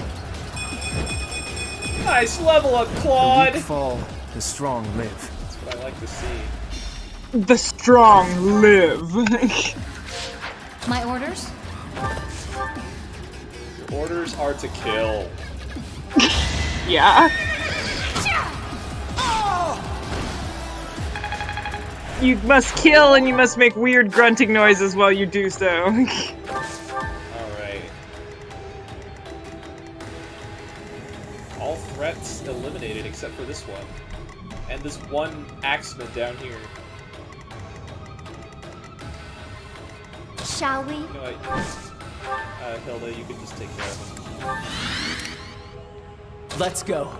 Nice level up, Claude! The weak fall, the strong live. That's what I like to see. The strong live. My orders? Your orders are to kill. Yeah. You must kill and you must make weird grunting noises while you do so. Alright. All threats eliminated except for this one. And this one axeman down here. Shall we? You know what? Hilda, you can just take care of him. Let's go.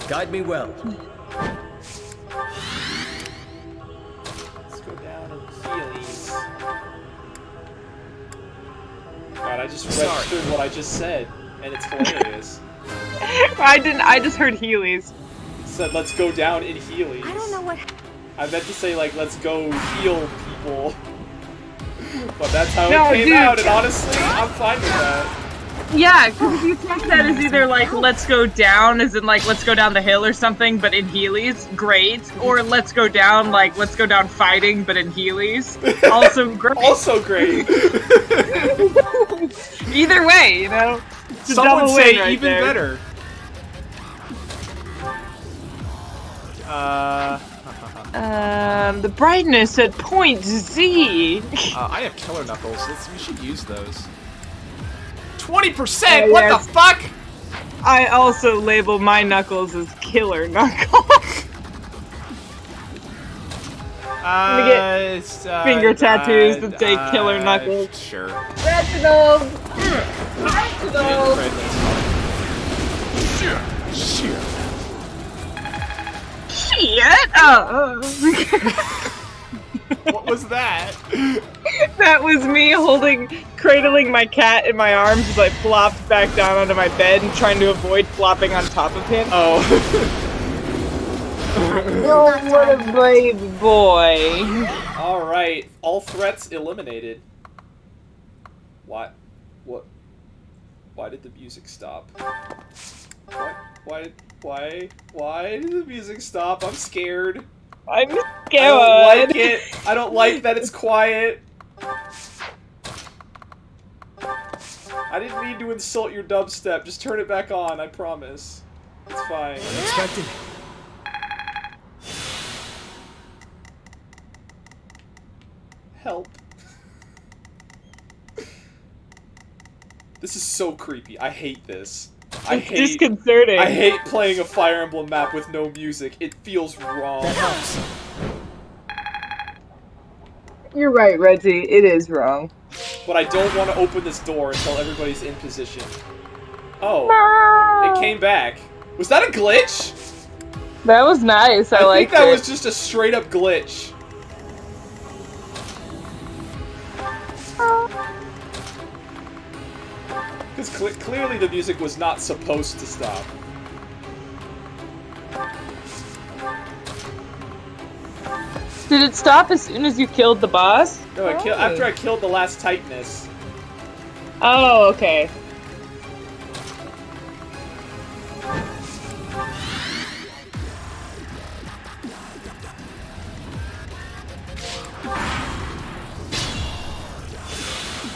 Guide me well. Let's go down and Heelys. God, I just registered what I just said, and it's hilarious. I just heard Heelys. Said let's go down in Heelys. I don't know what. I meant to say like let's go heal people. But that's how No, it came dude. out, and honestly, I'm fine with that. Yeah, because if you take that as either like let's go down, as in like let's go down the hill or something, but in Heelys, great. Or let's go down like let's go down fighting, but in Heelys, also great. Also great. Either way, you know. It's a Some would double say win right even there. better. The brightness at point Z. I have killer knuckles. We should use those. 20%? What yes. the fuck? I also label my knuckles as killer knuckles. Let me get finger tattoos that say killer knuckles. Sure. Reginald! Reginald! Shit. Shit! What was that? That was me cradling my cat in my arms as I flopped back down onto my bed and trying to avoid flopping on top of him. Oh. Oh, what a brave boy. Alright, all threats eliminated. What? Why did the music stop? Why did the music stop? I'm scared. I'm scared. I don't like it. I don't like that it's quiet. I didn't mean to insult your dubstep. Just turn it back on, I promise. It's fine. Expected. Help. This is so creepy. I hate this. It's disconcerting. I hate playing a Fire Emblem map with no music. It feels wrong. That helps. You're right, Reggie. It is wrong. But I don't want to open this door until everybody's in position. Oh. It came back. Was that a glitch? That was nice. I think liked that it. was just a straight up glitch. Because clearly the music was not supposed to stop. Did it stop as soon as you killed the boss? No, after I killed the last Titanus. Oh, okay.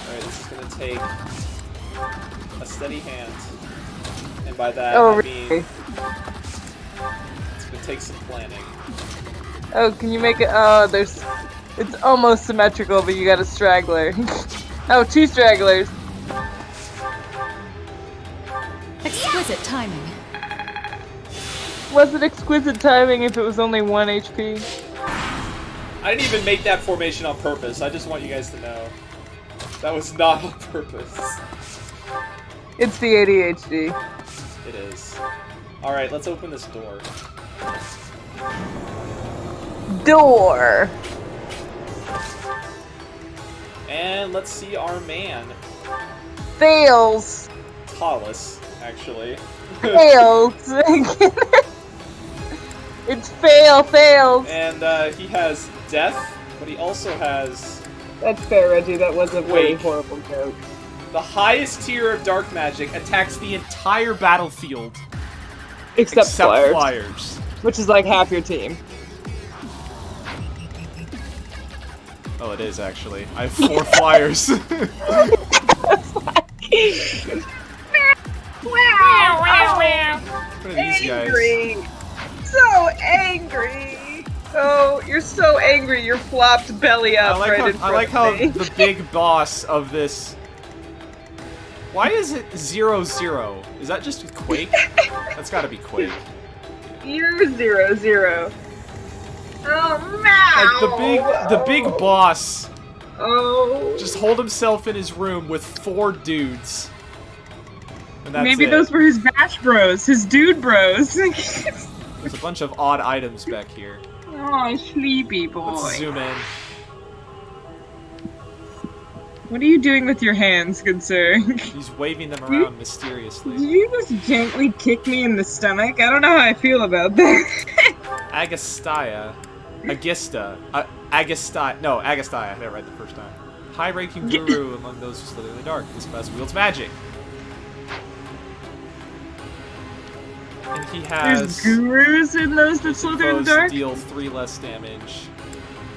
Alright, this is gonna take a steady hand. And by that, Oh, I mean... really? It's gonna take some planning. Oh, can you make it? Oh, there's. It's almost symmetrical, but you got a straggler. Oh, 2 stragglers. Exquisite timing. Was it exquisite timing if it was only 1 HP? I didn't even make that formation on purpose. I just want you guys to know. That was not on purpose. It's the ADHD. It is. Alright, let's open this door. Door! And let's see our man. Fails. Talus, actually. Fails. It's fails. And he has death, but he also has... That's fair, Reggie. That was a very Wake. horrible joke. The highest tier of dark magic attacks the entire battlefield. Except flyers. flyers. Which is like half your team. Oh, it is actually. I have 4 flyers. What are these guys? Angry. So angry. Oh, you're so angry. You're flopped belly up right in front I like of how me. the big boss of this. Why is it 0-0? Is that just Quake? That's got to be Quake. You're 0-0. Oh, Like the big boss. Oh. Just hold himself in his room with 4 dudes. And that's Maybe it. those were his bash bros, his dude bros. There's a bunch of odd items back here. Oh, sleepy boy. Let's zoom in. What are you doing with your hands, good sir? He's waving them around mysteriously. Did you just gently kick me in the stomach? I don't know how I feel about that. Agastaya. Agista. Agastaya. No, Agastaya. I had it right the first time. High-ranking guru among those who slither in the dark. This class wields magic. And he has... There's gurus in those that slither in the Foes dark? deal 3 less damage.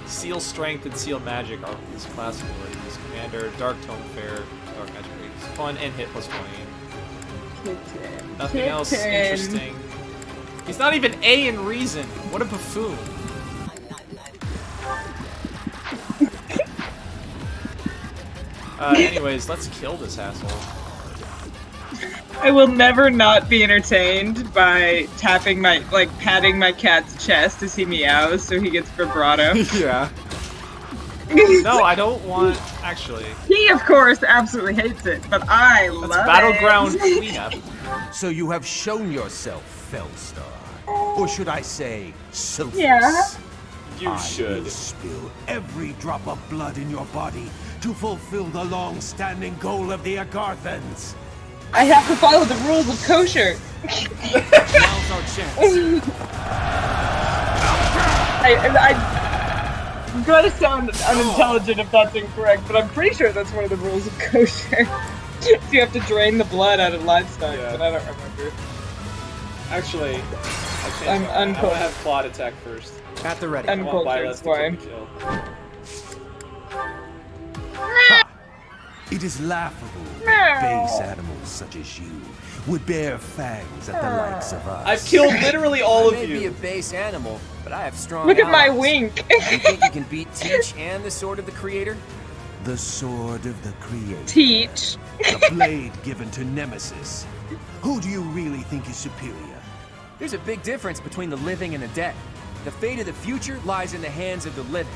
Seal Strength and Seal Magic are his class abilities. Commander, Dark Tome Fair, Dark Magic Radius 1, and hit +20. Nothing else interesting. He's not even A in Reason. What a buffoon. Anyways, let's kill this asshole. I will never not be entertained by tapping my, like, patting my cat's chest as he meows so he gets vibrato. Yeah. No, I don't want... Actually. He, of course, absolutely hates it, but I love Battleground it. cleanup. So you have shown yourself, Felstar. Or should I say, Sophis? Yeah. You I should. will spill every drop of blood in your body to fulfill the long-standing goal of the Agarthans. I have to follow the rules of kosher. Now's our chance. I'm gonna sound unintelligent if that's incorrect, but I'm pretty sure that's one of the rules of kosher. So you have to drain the blood out of livestock, but I don't remember. Actually, I can't. I'm I want to unquote. have Claude attack first. At the ready. I want Uncultured Byleth to get swine. the kill. It is laughable that base animals such as you would bear fangs at the likes of us. I've killed literally all I of may be a you. base animal, but I have strong Look at my allies. wink. You think you can beat Teach and the Sword of the Creator? The sword of the Creator. Teach. The blade given to Nemesis. Who do you really think is superior? There's a big difference between the living and the dead. The fate of the future lies in the hands of the living.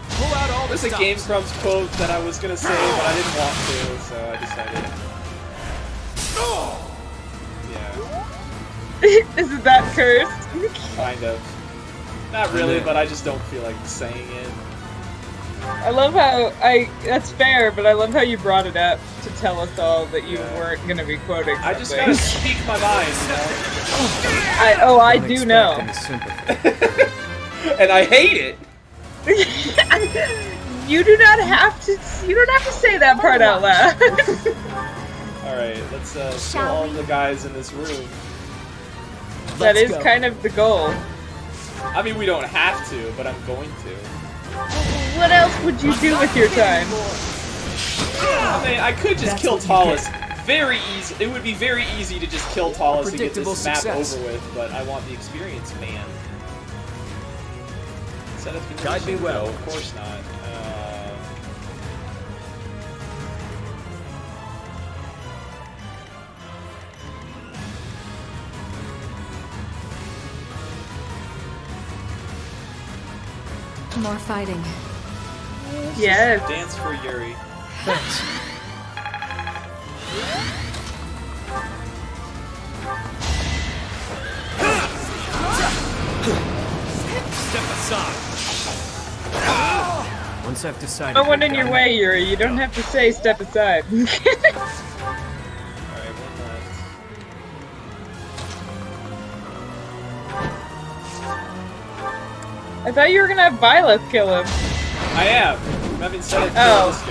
Pull out all the There's a stops. Game Grumps quote that I was gonna say, but I didn't want to, so I decided. Yeah, Isn't that cursed? kind of. Not really, but I just don't feel like saying it. I love how that's fair, but I love how you brought it up to tell us all that you weren't gonna be quoting something. I just gotta speak my mind, you know? I do know. And I hate it! You do not have to say that part out loud. Alright, let's kill all the guys in this room. That is kind of the goal. I mean, we don't have to, but I'm going to. What else would you do with your time? I mean, I could just kill Talus very easy. It would be very easy to just kill Talus and get this map over with, but I want the experience, man. Set up Guide me well. No, of course not. More fighting. Yes. Dance for Yuri. Thanks. Step aside. Once I've decided. No one in your way, Yuri. You don't have to say step aside. Alright, one left. I thought you were gonna have Byleth kill him. I am. I'm having said it Oh. this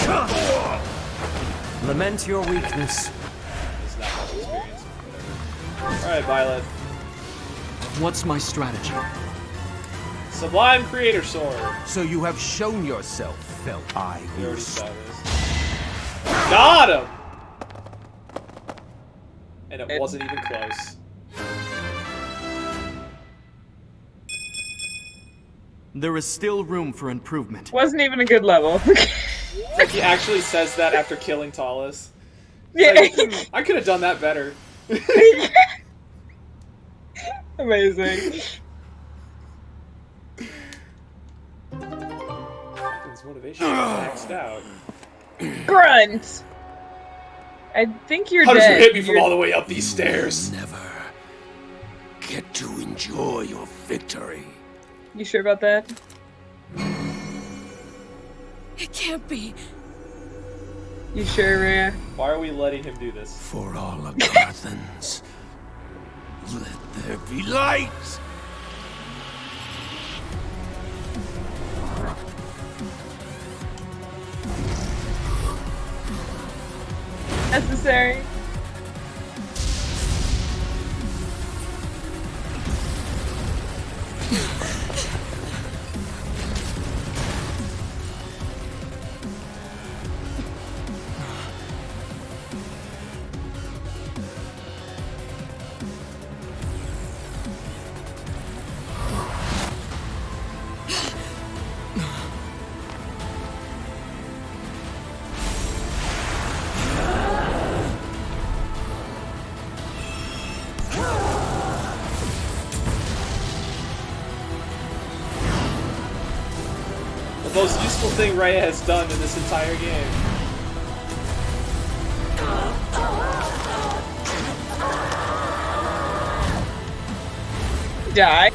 guy. Lament your weakness. There's not much experience. Alright, Violet. What's my strategy? Sublime Creator Sword. So you have shown yourself, felt I We already will. saw this. Got him! And it wasn't even close. There is still room for improvement. Wasn't even a good level. Like he actually says that after killing Talus. Yeah. Like, I could have done that better. Amazing. His motivation is maxed out. Grunt! I think you're How does dead. you hit me from You're- all the way up these stairs? Never get to enjoy your victory. You sure about that? It can't be. You sure, Rhea? Why are we letting him do this? For all of Gothans, let there be light! Necessary. The most useful thing Rhea has done in this entire game. Die.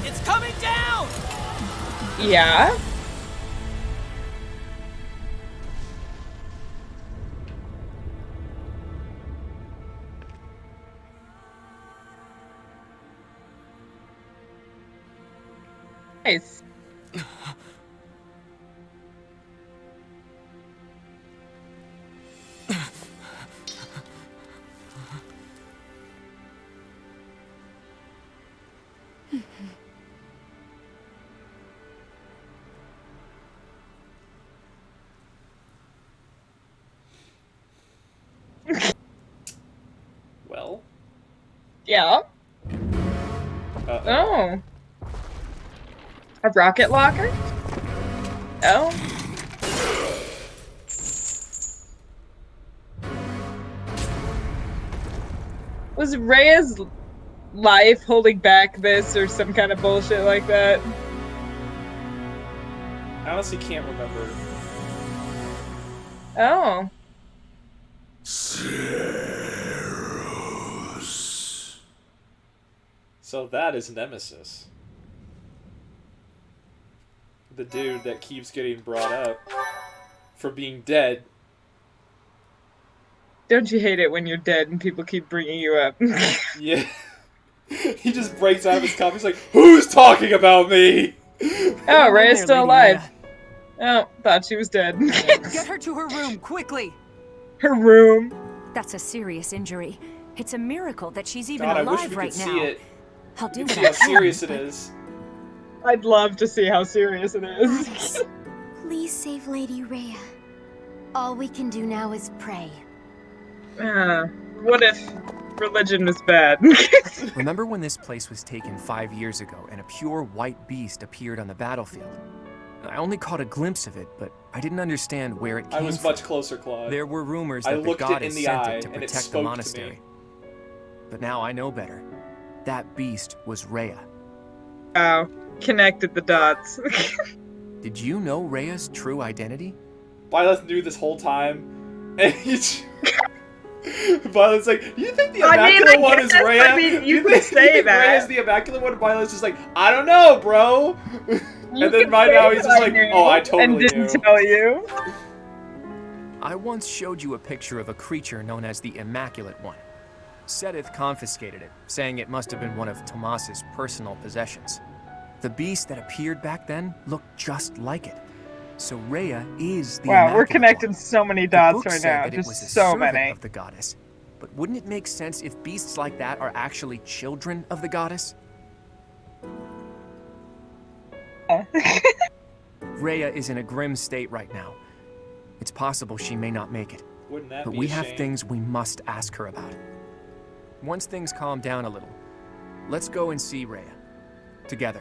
It's coming down! Yeah? Nice. Well. Yeah. Uh-oh. Oh. A rocket locker? Oh. Was Rhea's life holding back this or some kind of bullshit like that? I honestly can't remember. Oh. So that is Nemesis. The dude that keeps getting brought up for being dead. Don't you hate it when you're dead and people keep bringing you up? Yeah. He just breaks out of his cup. He's like, "Who's talking about me?" Oh, Rhea's still alive. Oh, thought she was dead. Get her to her room, quickly! Her room. That's a serious injury. It's a miracle that she's even God, I wish alive we right could now. see it. I'll do You what see I how can, serious it but- is. I'd love to see how serious it is. Please save Lady Rhea. All we can do now is pray. What if religion was bad? Remember when this place was taken 5 years ago and a pure white beast appeared on the battlefield? I only caught a glimpse of it, but I didn't understand where it came I was from. much closer, Claude. There were rumors I that the looked it goddess in the sent eye, it to and it protect spoke the to monastery. me. But now I know better. That beast was Rhea. Wow. Connected the dots. Did you know Rhea's true identity? Byleth knew this whole time, and he Violet's like, you think the I mean, Immaculate I One is guess, Rhea? I mean, you could say think that. Rhea's the Immaculate One? Violet's just like, I don't know, bro. And then by now he's just like, oh, I totally and didn't knew. tell you. I once showed you a picture of a creature known as the Immaculate One. Sedith confiscated it, saying it must have been one of Tomas's personal possessions. The beast that appeared back then looked just like it. So Rhea is the Wow, we're Immaculate connecting One. so many The dots book right said now. that it was a Just so servant many. of the goddess. But wouldn't it make sense if beasts like that are actually children of the goddess? Rhea is in a grim state right now. It's possible she may not make it. Wouldn't that But be we a have shame? things we must ask her about. Once things calm down a little, let's go and see Rhea. Together.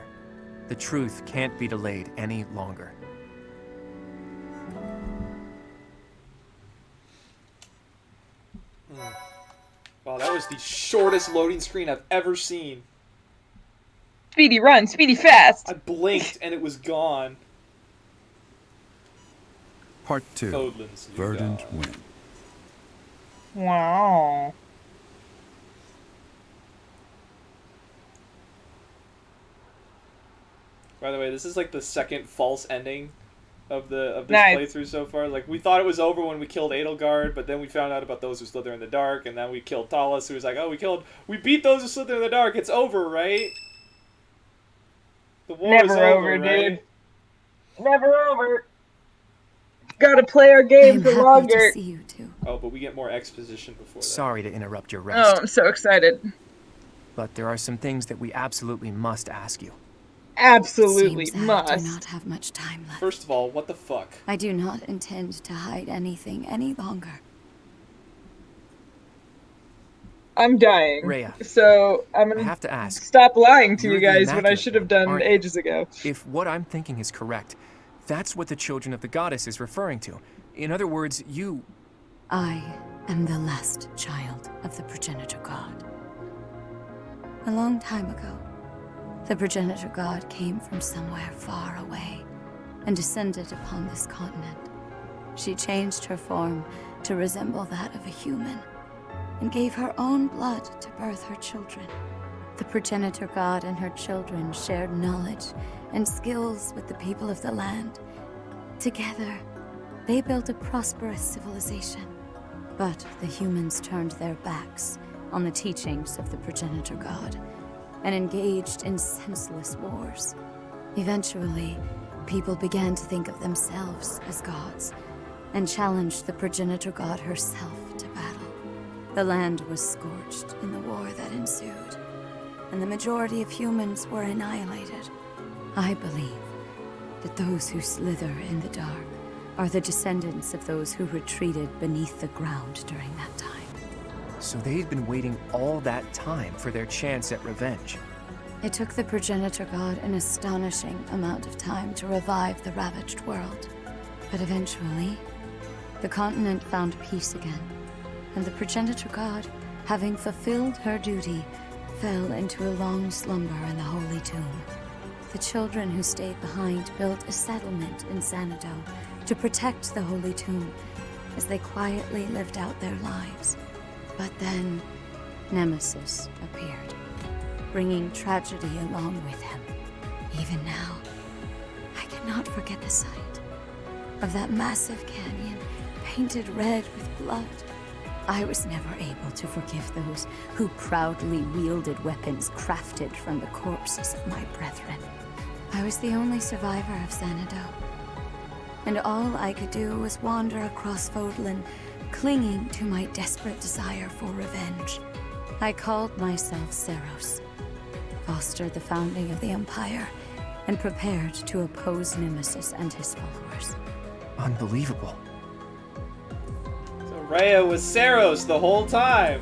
The truth can't be delayed any longer. Wow, that was the shortest loading screen I've ever seen. Speedy run, speedy fast. I blinked and it was gone. Part 2. Fodlan's new Verdant dog. Wind. Wow. By the way, this is like the second false ending of this Nice. playthrough so far. Like, we thought it was over when we killed Edelgard, but then we found out about those who slither in the dark, and then we killed Talos, who was like, oh, we beat those who slither in the dark. It's over, right? The war is Never over, right? dude. Never over. Gotta play our game for longer. Oh, but we get more exposition before that. Sorry to interrupt your Oh, rest, I'm so excited. but there are some things that we absolutely must ask you. Absolutely Seems I must. do not have much time left. First of all, what the fuck? I do not intend to hide anything any longer. I'm dying. Rhea, So I'm I gonna have to ask. stop lying to You're you the guys when I Immaculate should have One, done aren't you? ages ago. If what I'm thinking is correct, that's what the children of the goddess is referring to. In other words, you... I am the last child of the progenitor god. A long time ago, the progenitor god came from somewhere far away and descended upon this continent. She changed her form to resemble that of a human and gave her own blood to birth her children. The progenitor god and her children shared knowledge and skills with the people of the land. Together, they built a prosperous civilization. But the humans turned their backs on the teachings of the progenitor god and engaged in senseless wars. Eventually, people began to think of themselves as gods and challenged the progenitor god herself to battle. The land was scorched in the war that ensued, and the majority of humans were annihilated. I believe that those who slither in the dark are the descendants of those who retreated beneath the ground during that time. So they've been waiting all that time for their chance at revenge. It took the progenitor god an astonishing amount of time to revive the ravaged world. But eventually, the continent found peace again, and the progenitor god, having fulfilled her duty, fell into a long slumber in the Holy Tomb. The children who stayed behind built a settlement in Xanadu to protect the Holy Tomb as they quietly lived out their lives. But then, Nemesis appeared, bringing tragedy along with him. Even now, I cannot forget the sight of that massive canyon painted red with blood. I was never able to forgive those who proudly wielded weapons crafted from the corpses of my brethren. I was the only survivor of Xanadu, and all I could do was wander across Fodlan, clinging to my desperate desire for revenge. I called myself Seros, fostered the founding of the Empire, and prepared to oppose Nemesis and his followers. Unbelievable. So Rhea was Saros the whole time.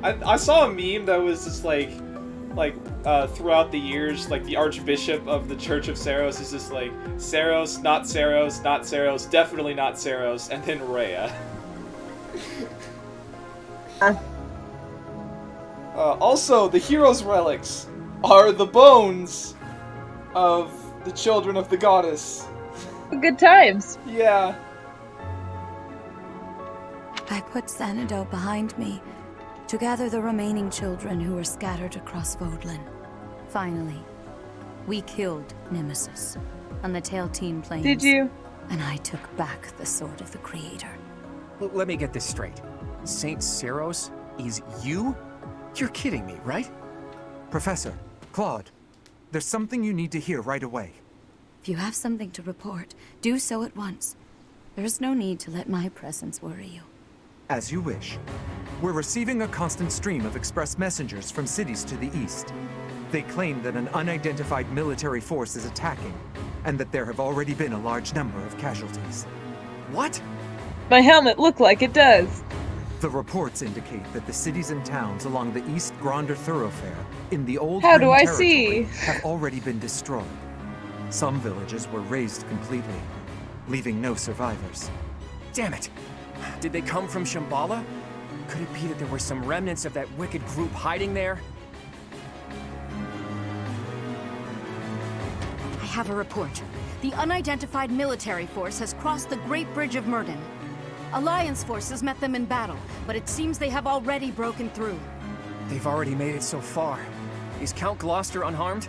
I saw a meme that was just like throughout the years, like the Archbishop of the Church of Saros is just like Saros, not Saros, not Saros, definitely not Saros, and then Rhea. Also, the hero's relics are the bones of the children of the goddess. Good times. Yeah. I put Xanadu behind me to gather the remaining children who were scattered across Vodlin. Finally, we killed Nemesis on the Tailtean Plains. Did you? And I took back the Sword of the Creator. Let me get this straight. Saint Seros is you? You're kidding me, right? Professor, Claude, there's something you need to hear right away. If you have something to report, do so at once. There's no need to let my presence worry you. As you wish. We're receiving a constant stream of express messengers from cities to the east. They claim that an unidentified military force is attacking, and that there have already been a large number of casualties. What? My helmet looked like it does. The reports indicate that the cities and towns along the East Gronder thoroughfare in the old How do Ring I territory see? have already been destroyed. Some villages were razed completely, leaving no survivors. Damn it! Did they come from Shambhala? Could it be that there were some remnants of that wicked group hiding there? I have a report. The unidentified military force has crossed the Great Bridge of Myrden. Alliance forces met them in battle, but it seems they have already broken through. They've already made it so far. Is Count Gloucester unharmed?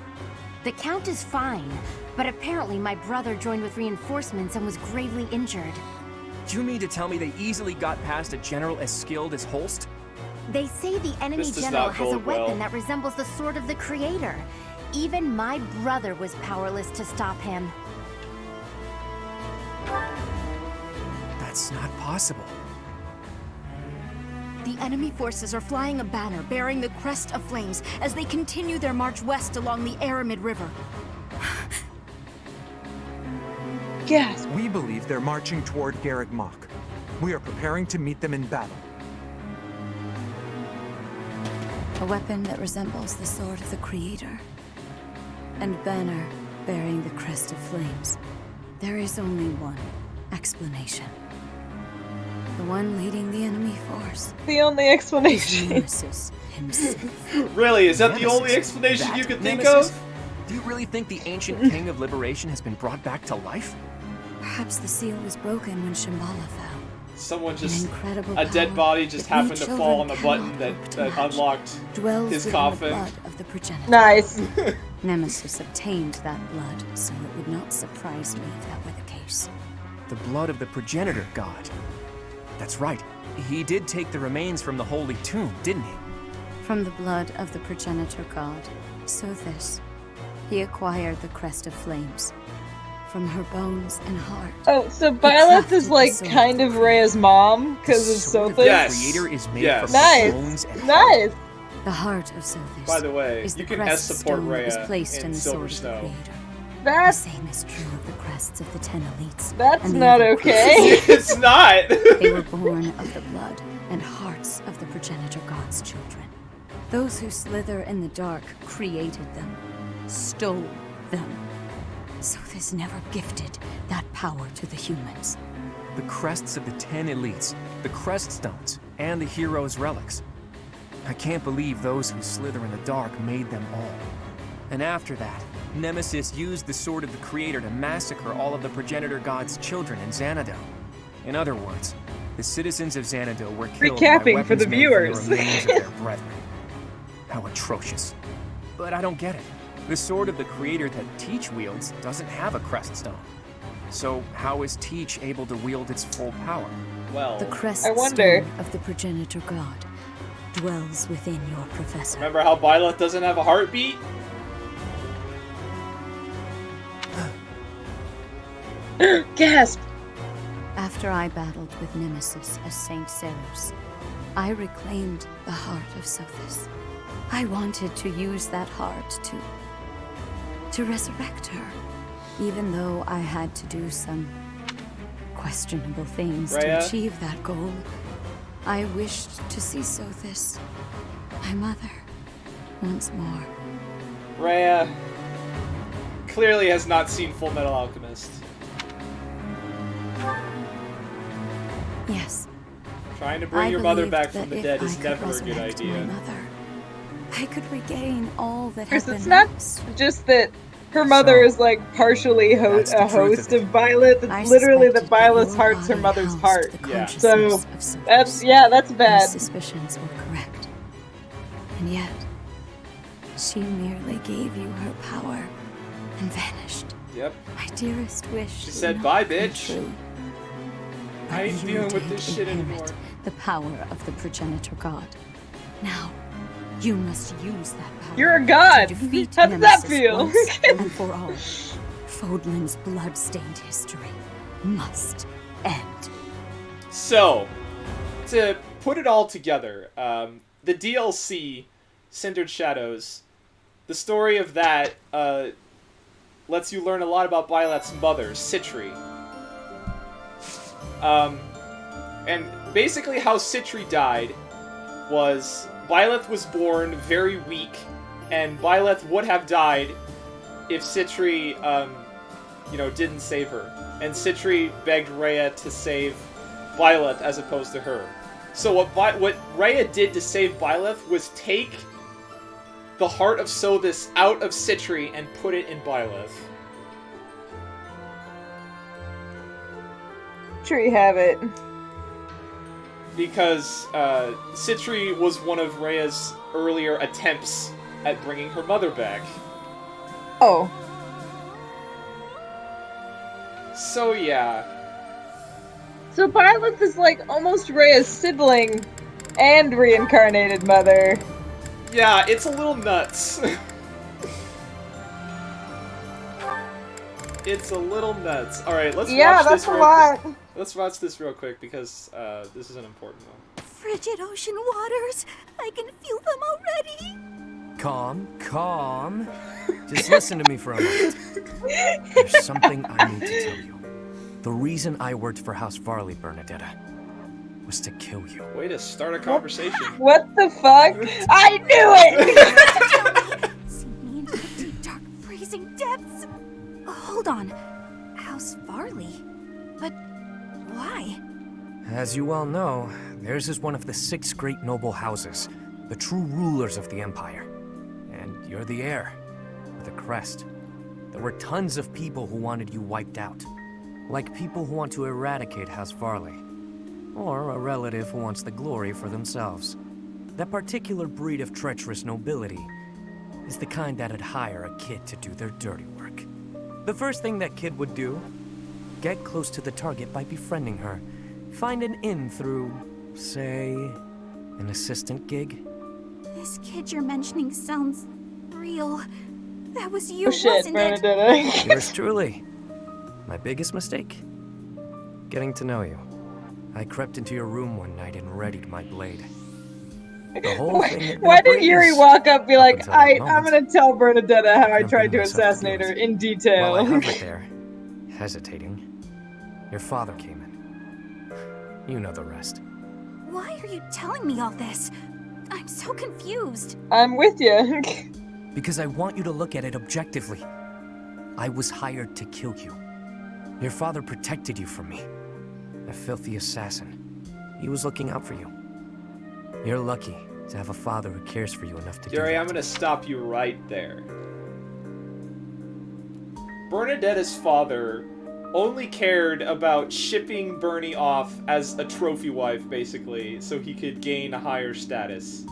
The Count is fine, but apparently my brother joined with reinforcements and was gravely injured. Do you mean to tell me they easily got past a general as skilled as Holst? They say the enemy This does general not has a bode well. weapon that resembles the Sword of the Creator. Even my brother was powerless to stop him. That's not possible. The enemy forces are flying a banner bearing the Crest of Flames as they continue their march west along the Aramid River. Yes. We believe they're marching toward Garreg Mach. We are preparing to meet them in battle. A weapon that resembles the Sword of the Creator. And banner bearing the Crest of Flames. There is only one explanation. The one leading the enemy force. The only explanation. Nemesis himself. Really? Is that the Nemesis? only explanation That you could think Nemesis? of? Do you really think the ancient King of Liberation has been brought back to life? Perhaps the seal was broken when Shambhala fell. Someone An just... incredible A dead power body just that we happened to fall on the children button cannot that, hope to that match. unlocked Dwells his within coffin. the blood of the progenitor. Nice. Nemesis obtained that blood, so it would not surprise me if that were the case. The blood of the progenitor god. That's right. He did take the remains from the holy tomb, didn't he? From the blood of the progenitor god, Sothis, he acquired the Crest of Flames. From her bones and heart. Oh, so Byleth is like kind of Rhea's mom because of Sword of Sothis? the Yes. Creator is made Yes. from Nice. bones and Nice. The heart of Sothis. By the way, is you the can crest S-support stone that was Rhea placed in in the Silver Sword of Snow. the Creator. The That's same is true of the crests of the 10 elites. that's and the not other okay. It's not! They were born of the blood and hearts of the progenitor god's children. Those who slither in the dark created them, stole them. Sothis never gifted that power to the humans. The crests of the 10 elites, the crest stones, and the heroes' relics. I can't believe those who slither in the dark made them all. And after that, Nemesis used the Sword of the Creator to massacre all of the progenitor god's children in Xanadu. In other words, the citizens of Xanadu were killed by Recapping weapons for the made viewers. from the remains of their brethren. How atrocious. But I don't get it. The Sword of the Creator that Teach wields doesn't have a crest stone. So how is Teach able to wield its full power? Well, The crest I wonder. stone of the progenitor god dwells within your professor. remember how Byleth doesn't have a heartbeat? Gasp. After I battled with Nemesis as Saint Seros, I reclaimed the heart of Sothis. I wanted to use that heart to resurrect her, even though I had to do some questionable things Rhea? to achieve that goal. I wished to see Sothis, my mother, once more. Rhea clearly has not seen Full Metal Alchemist. Yes. Trying to bring I your mother believed back that from the if dead I is could never a good resurrect my idea. mother, I could regain all that Chris, had it's been not lost. just that Her mother So, is like partially that's the a truth host of of Violet. I It's literally the suspected that Violet's your heart's her body mother's housed heart. the Yeah. So consciousness of Cerberus. that's My bad. suspicions were correct. And yet, she merely gave you her power and vanished. Yep. My dearest wish. She did said, not "Bye, come bitch." true. I ain't But you dealing with did this shit inherit anymore. The power of the progenitor god. Now, you must use that power. You're a god. To defeat How does that Nemesis feel? once and for all. Fodlan's blood-stained history must end. So, to put it all together, the DLC, Cindered Shadows, the story of that lets you learn a lot about Violet's mother, Citri. And basically how Citri died was Violet was born very weak, and Violet would have died if Citri, didn't save her. And Citri begged Rhea to save Violet as opposed to her. So what Rhea did to save Violet was take the heart of Sothis out of Citri and put it in Violet. Tree have it. Because Citri was one of Rhea's earlier attempts at bringing her mother back. Oh. So yeah. So Violet is like almost Rhea's sibling and reincarnated mother. Yeah, it's a little nuts. It's a little nuts. Alright, let's watch this Let's watch this real quick because this is an important one. Frigid ocean waters. I can feel them already. Calm, calm. Just listen to me for a moment. There's something I need to tell you. The reason I worked for House Varley, Bernadetta, was to kill you. Way to start a conversation. What the fuck? I knew it! See me into the deep, dark, freezing depths. Hold on. House Varley? But why? As you well know, theirs is one of the 6 great noble houses, the true rulers of the Empire. And you're the heir, with a crest. There were tons of people who wanted you wiped out. Like people who want to eradicate House Varley. Or a relative who wants the glory for themselves. That particular breed of treacherous nobility is the kind that'd hire a kid to do their dirty work. The first thing that kid would do, get close to the target by befriending her. Find an in through, say, an assistant gig. This kid you're mentioning sounds real. That was you, Oh shit, wasn't it? Bernadetta. Yours truly. My biggest mistake? Getting to know you. I crept into your room one night and readied my blade. The whole thing had been Why a did Yuri breeze. walk up and be like, until that I'm moment. gonna tell Bernadetta how I Jumping tried to myself to assassinate do her it. in detail? While I hovered there, hesitating, your father came in. You know the rest. Why are you telling me all this? I'm so confused. I'm with you. Because I want you to look at it objectively. I was hired to kill you. Your father protected you from me. A filthy assassin. He was looking out for you. You're lucky to have a father who cares for you enough to do Gary, that. I'm gonna stop you right there. Bernadetta's father only cared about shipping Bernie off as a trophy wife, basically, so he could gain a higher status.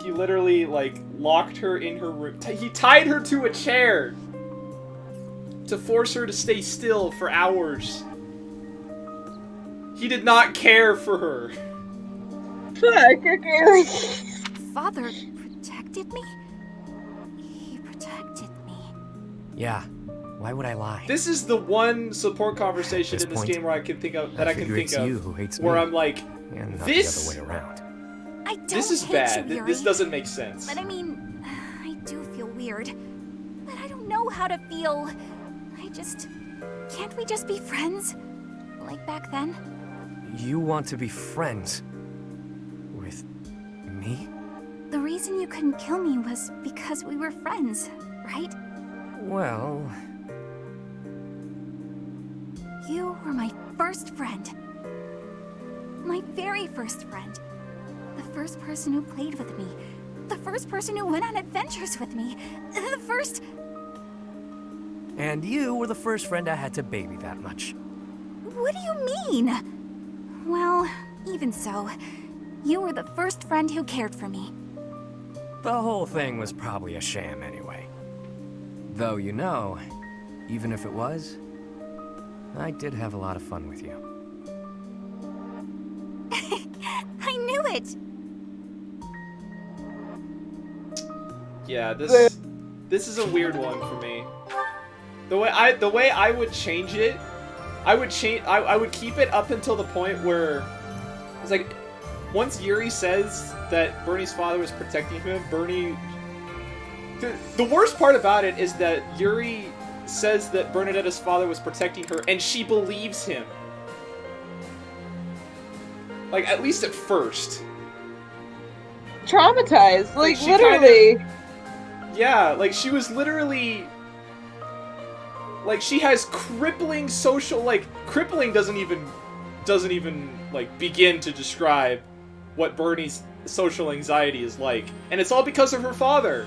He literally, like, locked her in her room. He tied her to a chair to force her to stay still for hours. He did not care for her. Fuck, okay. Father protected me? He protected me. Yeah. Why would I lie? This is the one support conversation At this in this point, game where I can think of that I can figure think it's of you who hates where me, I'm like, and not this the other way around. I don't this is hate bad. you, Yuri. This doesn't make sense. But I mean, I do feel weird. But I don't know how to feel. Can't we just be friends? Like back then? You want to be friends with me? The reason you couldn't kill me was because we were friends, right? Well, You were my first friend. My very first friend. The first person who played with me. The first person who went on adventures with me. The first... And you were the first friend I had to baby that much. What do you mean? Well, even so, you were the first friend who cared for me. The whole thing was probably a sham anyway. Though, you know, even if it was, I did have a lot of fun with you. I knew it! Yeah, this is a weird one for me. The way I would change it, I would keep it up until the point where it's like once Yuri says that Bernie's father was protecting him, the worst part about it is that Yuri says that Bernadetta's father was protecting her and she believes him. Like, at least at first. Traumatized, like she literally. Yeah, like she was literally... Like, she has crippling social... Like, crippling doesn't even, like, begin to describe what Bernie's social anxiety is like. And it's all because of her father.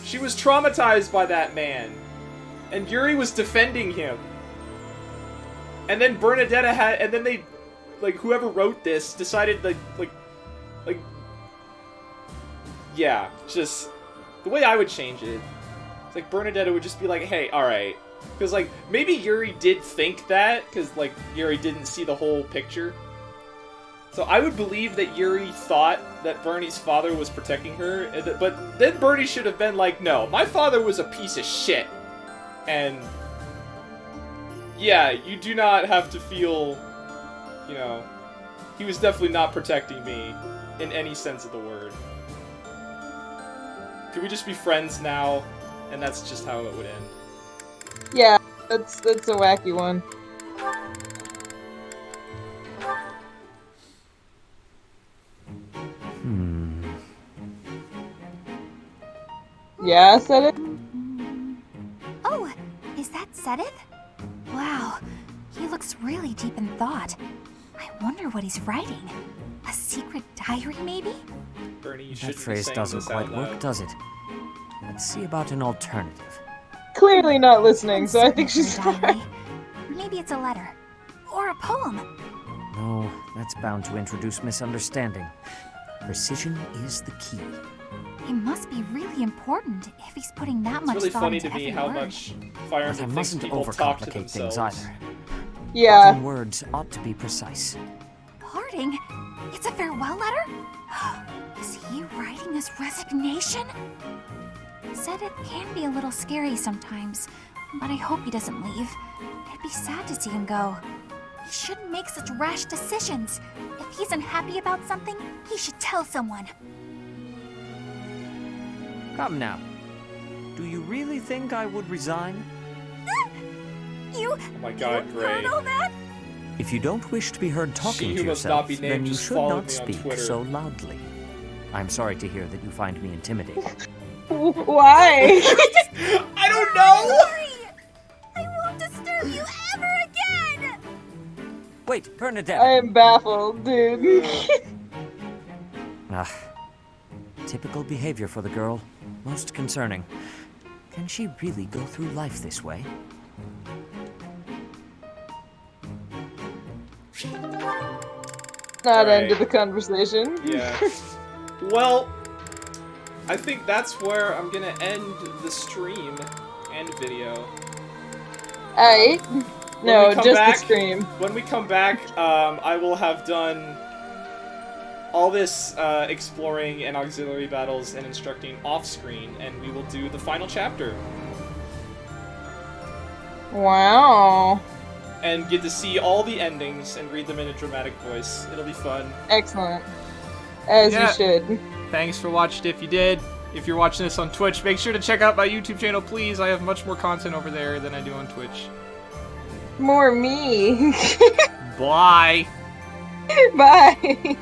She was traumatized by that man. And Yuri was defending him. And then Bernadetta had... And then they... Like, whoever wrote this decided, like... Yeah, just... The way I would change it... It's like, Bernadetta would just be like, hey, alright. Because, like, maybe Yuri did think that, because, like, Yuri didn't see the whole picture. So I would believe that Yuri thought that Bernie's father was protecting her, but then Bernie should have been like, no, my father was a piece of shit. And, yeah, you do not have to feel, you know, he was definitely not protecting me in any sense of the word. Could we just be friends now? And that's just how it would end. Yeah, that's a wacky one. Yeah, Sedith? Oh, is that Sedith? Wow, he looks really deep in thought. I wonder what he's writing. A secret diary, maybe? Bernie, you That shouldn't be phrase saying doesn't this quite out work, loud. does it? Let's see about an alternative. Clearly not listening, so I think she's Diary. fine. Maybe it's a letter. Or a poem. No, that's bound to introduce misunderstanding. Precision is the key. It must be really important if he's putting that It's much really thought funny into to me every how word. much Fire But I Emblem thinks mustn't people talk to overcomplicate things themselves. either. Yeah. Parting words ought to be precise. Parting? It's a farewell letter? Is he writing his resignation? Sedith can be a little scary sometimes, but I hope he doesn't leave. It'd be sad to see him go. He shouldn't make such rash decisions. If he's unhappy about something, he should tell someone. Come now. Do you really think I would resign? You... Oh my god, you Gray. heard all that? If you don't wish to be heard talking She to who must yourself, not be named then you just should followed not me on speak Twitter. so loudly. I'm sorry to hear that you find me intimidating. Why? I don't know! I won't disturb you ever again! Wait, Bernadette! I am baffled, dude. Ah, typical behavior for the girl. Most concerning. Can she really go through life this way? Not Right. end of the conversation. Yeah. Well, I think that's where I'm gonna end the stream and video. Aight. When No, we come just back, the stream. When we come back, I will have done all this exploring and auxiliary battles and instructing off-screen, and we will do the final chapter. Wow. And get to see all the endings and read them in a dramatic voice. It'll be fun. Excellent. As Yeah. you should. Thanks for watching if you did. If you're watching this on Twitch, make sure to check out my YouTube channel, please. I have much more content over there than I do on Twitch. More me. Bye! Bye.